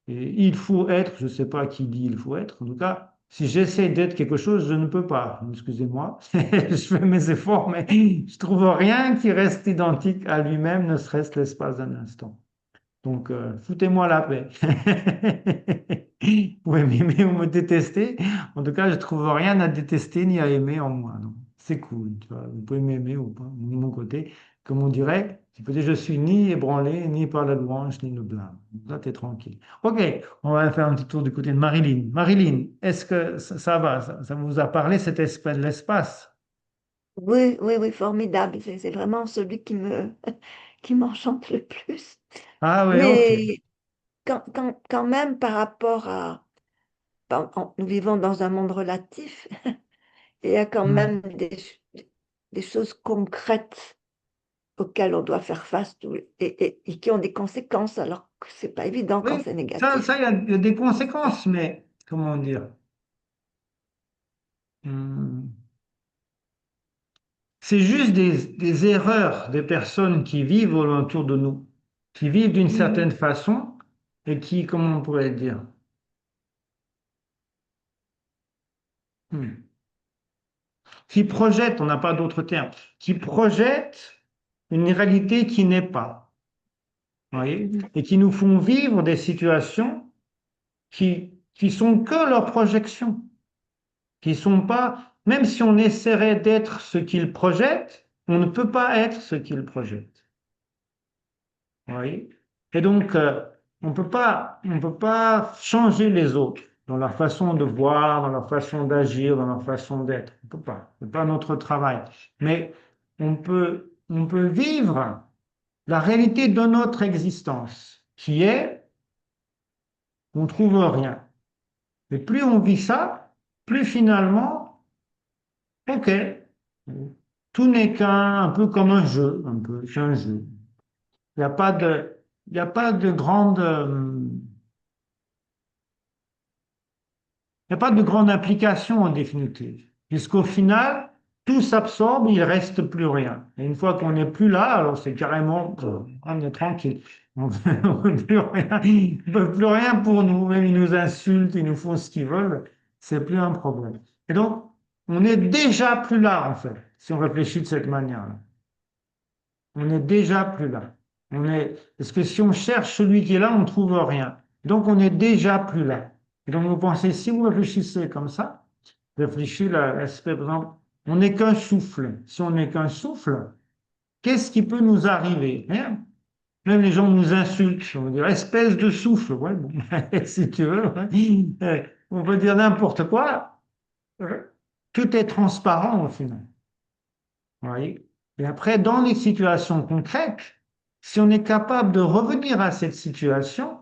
Speaker 1: Et il faut être, je ne sais pas qui dit il faut être. En tout cas, si j'essaie d'être quelque chose, je ne peux pas. Excusez-moi, je fais mes efforts, mais je trouve rien qui reste identique à lui-même, ne serait-ce l'espace d'un instant. Donc, foutez-moi la paix. Vous pouvez m'aimer ou me détester. En tout cas, je trouve rien à détester ni à aimer en moi. Donc, c'est cool. Tu vois. Vous pouvez m'aimer ou pas, de mon côté. Comme on dirait, je suis ni ébranlé, ni par la louange, ni le blâme. Là, tu es tranquille. OK, on va faire un petit tour du côté de Marilyn. Marilyn, est-ce que ça va? Ça vous a parlé, cet espèce de l'espace?
Speaker 3: Oui, oui, oui, formidable. C'est vraiment celui qui m'enchante le plus.
Speaker 1: Ah oui, OK.
Speaker 3: Mais quand même, par rapport à... nous vivons dans un monde relatif, et il y a quand
Speaker 1: Hmm.
Speaker 3: même des choses concrètes auxquelles on doit faire face et qui ont des conséquences, alors que c'est pas évident quand
Speaker 1: Oui,
Speaker 3: c'est
Speaker 1: ça,
Speaker 3: négatif.
Speaker 1: il y a des conséquences, mais comment dire? Hmm. C'est juste des erreurs des personnes qui vivent autour de nous, qui vivent d'une
Speaker 3: Mhm.
Speaker 1: certaine façon et qui, comment on pourrait dire, hmm, qui projettent, on n'a pas d'autre terme, qui projettent une réalité qui n'est pas, vous voyez, et qui nous font vivre des situations qui sont que leur projection, qui sont pas, même si on essaierait d'être ce qu'ils projettent, on ne peut pas être ce qu'ils projettent. Oui. Et donc, on peut pas changer les autres dans leur façon de voir, dans leur façon d'agir, dans leur façon d'être. On peut pas. C'est pas notre travail. Mais on peut vivre la réalité de notre existence, qui est, on trouve rien. Et plus on vit ça, plus finalement, ok, tout n'est un peu comme un jeu, un peu, c'est un jeu. Il n'y a pas de, il y a pas de grande, il n'y a pas de grande application en définitive, puisqu'au final, tout s'absorbe, il ne reste plus rien. Et une fois qu'on n'est plus là, alors c'est carrément, on est tranquille. On ne veut plus rien, ils ne peuvent plus rien pour nous, même ils nous insultent, ils nous font ce qu'ils veulent, c'est plus un problème. Et donc, on n'est déjà plus là, en fait, si on réfléchit de cette manière-là. On n'est déjà plus là. Parce que si on cherche celui qui est là, on ne trouve rien. Donc, on n'est déjà plus là. Et donc, vous pensez, si vous réfléchissez comme ça, réfléchissez à l'aspect, par exemple, on n'est qu'un souffle. Si on n'est qu'un souffle, qu'est-ce qui peut nous arriver? Rien. Même les gens nous insultent. On va dire, espèce de souffle. Ouais, bon, si tu veux. On peut dire n'importe quoi. Tout est transparent au final. Vous voyez. Et après, dans les situations concrètes, si on est capable de revenir à cette situation,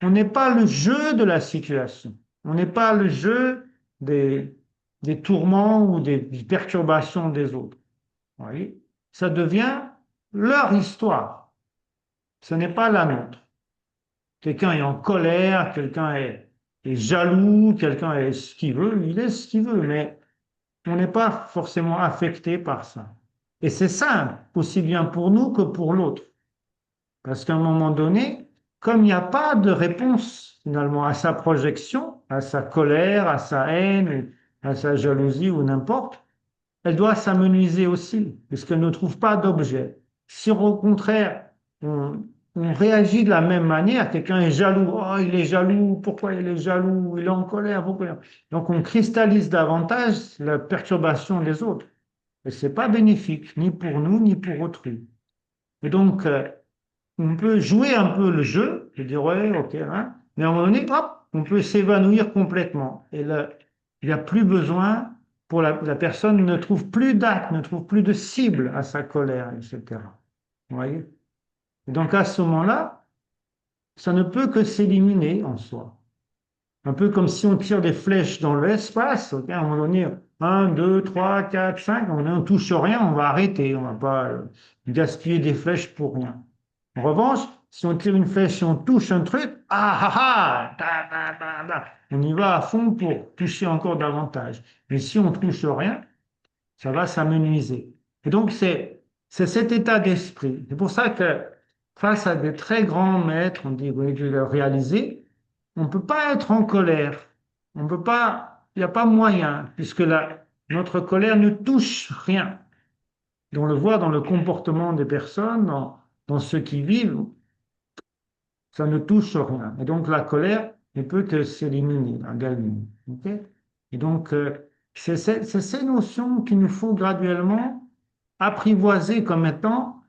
Speaker 1: on n'est pas le jeu de la situation. On n'est pas le jeu des, des tourments ou des perturbations des autres. Vous voyez. Ça devient leur histoire. Ce n'est pas la nôtre. Quelqu'un est en colère, est jaloux, quelqu'un est ce qu'il veut, il est ce qu'il veut, mais on n'est pas forcément affecté par ça. Et c'est simple, aussi bien pour nous que pour l'autre. Parce qu'à un moment donné, comme il n'y a pas de réponse finalement à sa projection, à sa colère, à sa haine, à sa jalousie ou n'importe, elle doit s'amenuiser aussi, puisqu'elle ne trouve pas d'objet. Si au contraire, on réagit de la même manière, quelqu'un est jaloux, oh, il est jaloux, pourquoi il est jaloux, il est en colère, pourquoi? Donc on cristallise davantage la perturbation des autres. Et ce n'est pas bénéfique, ni pour nous, ni pour autrui. Et donc, on peut jouer un peu le jeu, et dire, ouais, ok, hein, mais à un moment donné, hop, on peut s'évanouir complètement. Et là, il n'y a plus besoin, la personne ne trouve plus d'acte, ne trouve plus de cible à sa colère, etc. Vous voyez? Et donc, à ce moment-là, ça ne peut que s'éliminer en soi. Un peu comme si on tire des flèches dans l'espace, ok, à un moment donné, un, 2, 3, 4, 5, on ne touche rien, on va arrêter, on ne va pas gaspiller des flèches pour rien. En revanche, Si on tire une flèche, si on touche un truc, on y va à fond pour toucher encore davantage. Mais si on touche rien, ça va s'amenuiser. Et donc, c'est cet état d'esprit. C'est pour ça que face à des très grands maîtres, on dit, oui, je l'ai réalisé, on ne peut pas être en colère. On peut pas, il n'y a pas moyen, puisque notre colère ne touche rien. Et on le voit dans le comportement des personnes, dans ceux qui vivent, ça ne touche rien. Et donc, la colère ne peut que s'éliminer également. Ok. Et donc, c'est ces notions qu'il nous faut graduellement apprivoiser comme étant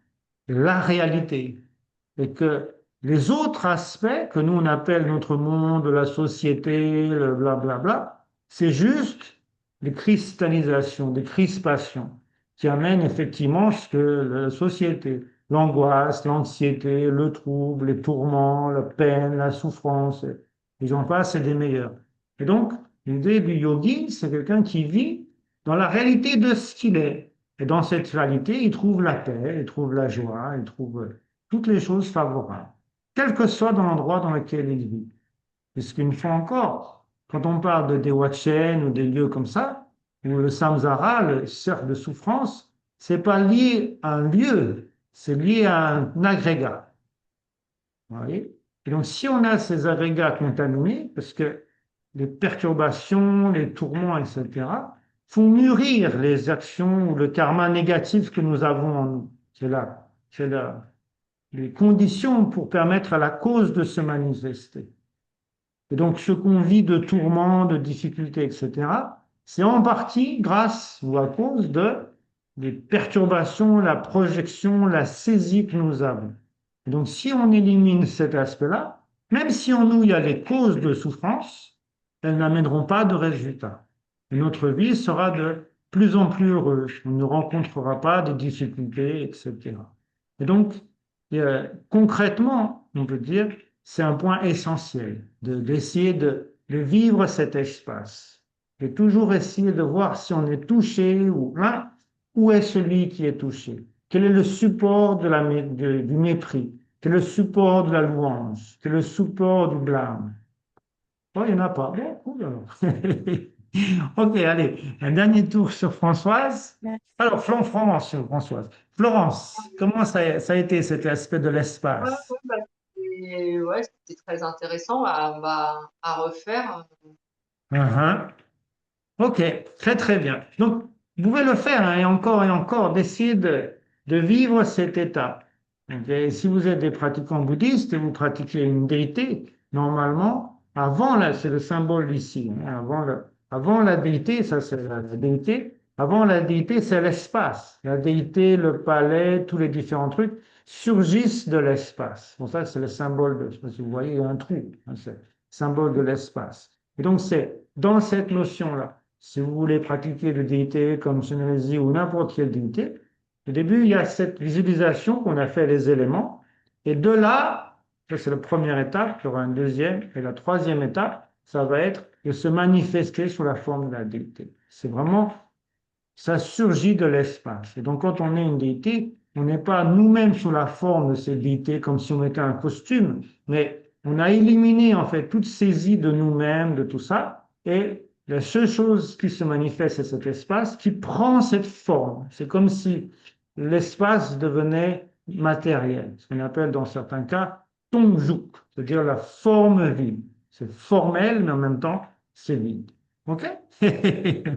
Speaker 1: la réalité. Et que les autres aspects que nous on appelle notre monde, la société, le blablabla, c'est juste des cristallisations, des crispations qui amènent effectivement ce que la société, l'angoisse, l'anxiété, le trouble, les tourments, la peine, la souffrance, et j'en passe, c'est des meilleurs. Et donc, l'idée du yogi, c'est quelqu'un qui vit dans la réalité de ce qu'il est. Et dans cette réalité, il trouve la paix, il trouve la joie, il trouve toutes les choses favorables, quel que soit dans l'endroit dans lequel il vit. Parce qu'une fois encore, quand on parle de Dewachen ou des lieux comme ça, où le samsara, le cercle de souffrance, c'est pas lié à un lieu, c'est lié à un agrégat. Vous voyez. Et donc, si on a ces agrégats contaminés, parce que les perturbations, les tourments, etc., font mûrir les actions ou le karma négatif que nous avons en nous. C'est là les conditions pour permettre à la cause de se manifester. Et donc, ce qu'on vit de tourments, de difficultés, etc., c'est en partie grâce ou à cause des perturbations, la projection, la saisie que nous avons. Et donc, si on élimine cet aspect-là, même si en nous il y a des causes de souffrance, elles n'amèneront pas de résultats. Et notre vie sera de plus en plus heureuse. On ne rencontrera pas de difficultés, etc. Et donc, concrètement, on peut dire, c'est un point essentiel d'essayer de vivre cet espace. Et toujours essayer de voir si on est touché ou là, où est celui qui est touché. Quel est le support du mépris? Quel est le support de la louange? Quel est le support du blâme? Oh, il n'y en a pas. Bon, cool alors. Ok, allez, un dernier tour sur Françoise.
Speaker 3: Merci.
Speaker 1: Alors, Françoise. Florence, comment ça a été cet aspect de
Speaker 4: Ouais,
Speaker 1: l'espace?
Speaker 4: ouais, bah, ouais, c'était très intéressant à refaire.
Speaker 1: Mhm. Ok, très très bien. Donc, vous pouvez le faire hein, et encore, d'essayer de vivre cet état. Ok. Et si vous êtes des pratiquants bouddhistes et vous pratiquez une déité, normalement, avant, là, c'est le symbole ici, hein, avant la déité, ça c'est la déité, avant la déité, c'est l'espace. La déité, le palais, tous les différents trucs surgissent de l'espace. Pour ça, c'est le symbole de, je sais pas si vous voyez, il y a un trou, hein, c'est le symbole de l'espace. Et donc, c'est dans cette notion-là. Si vous voulez pratiquer de déité comme Sunrezi ou n'importe quelle déité, au début, il y a cette visualisation qu'on a fait les éléments. Et de là, ça c'est la première étape, il y aura une deuxième. Et la troisième étape, ça va être de se manifester sous la forme de la déité. C'est vraiment, ça surgit de l'espace. Et donc, quand on est une déité, on n'est pas nous-mêmes sous la forme de cette déité comme si on était un costume, mais on a éliminé en fait toute saisie de nous-mêmes, de tout ça. Et la seule chose qui se manifeste, c'est cet espace qui prend cette forme. C'est comme si l'espace devenait matériel, ce qu'on appelle dans certains cas tongjuk, c'est-à-dire la forme vide. C'est formel, mais en même temps, c'est vide. OK?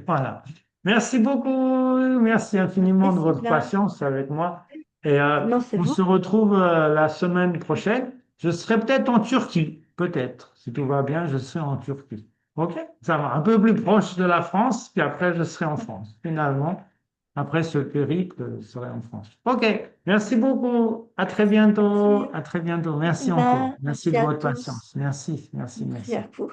Speaker 1: Voilà. Merci beaucoup. Merci infiniment de
Speaker 3: Merci
Speaker 1: votre
Speaker 3: bien.
Speaker 1: patience avec moi. Et
Speaker 3: Non, c'est
Speaker 1: on
Speaker 3: vous.
Speaker 1: se retrouve la semaine prochaine. Je serai peut-être en Turquie. Peut-être. Si tout va bien, je serai en Turquie. OK? Ça va. Un peu plus proche de la France, puis après, je serai en France. Finalement, après ce périple, je serai en France. OK. Merci beaucoup. À très bientôt.
Speaker 3: Merci.
Speaker 1: À très bientôt. Merci encore.
Speaker 3: Ben,
Speaker 1: Merci
Speaker 3: merci
Speaker 1: de
Speaker 3: à
Speaker 1: votre
Speaker 3: tous.
Speaker 1: patience. Merci, merci,
Speaker 3: Merci
Speaker 1: merci.
Speaker 3: à vous.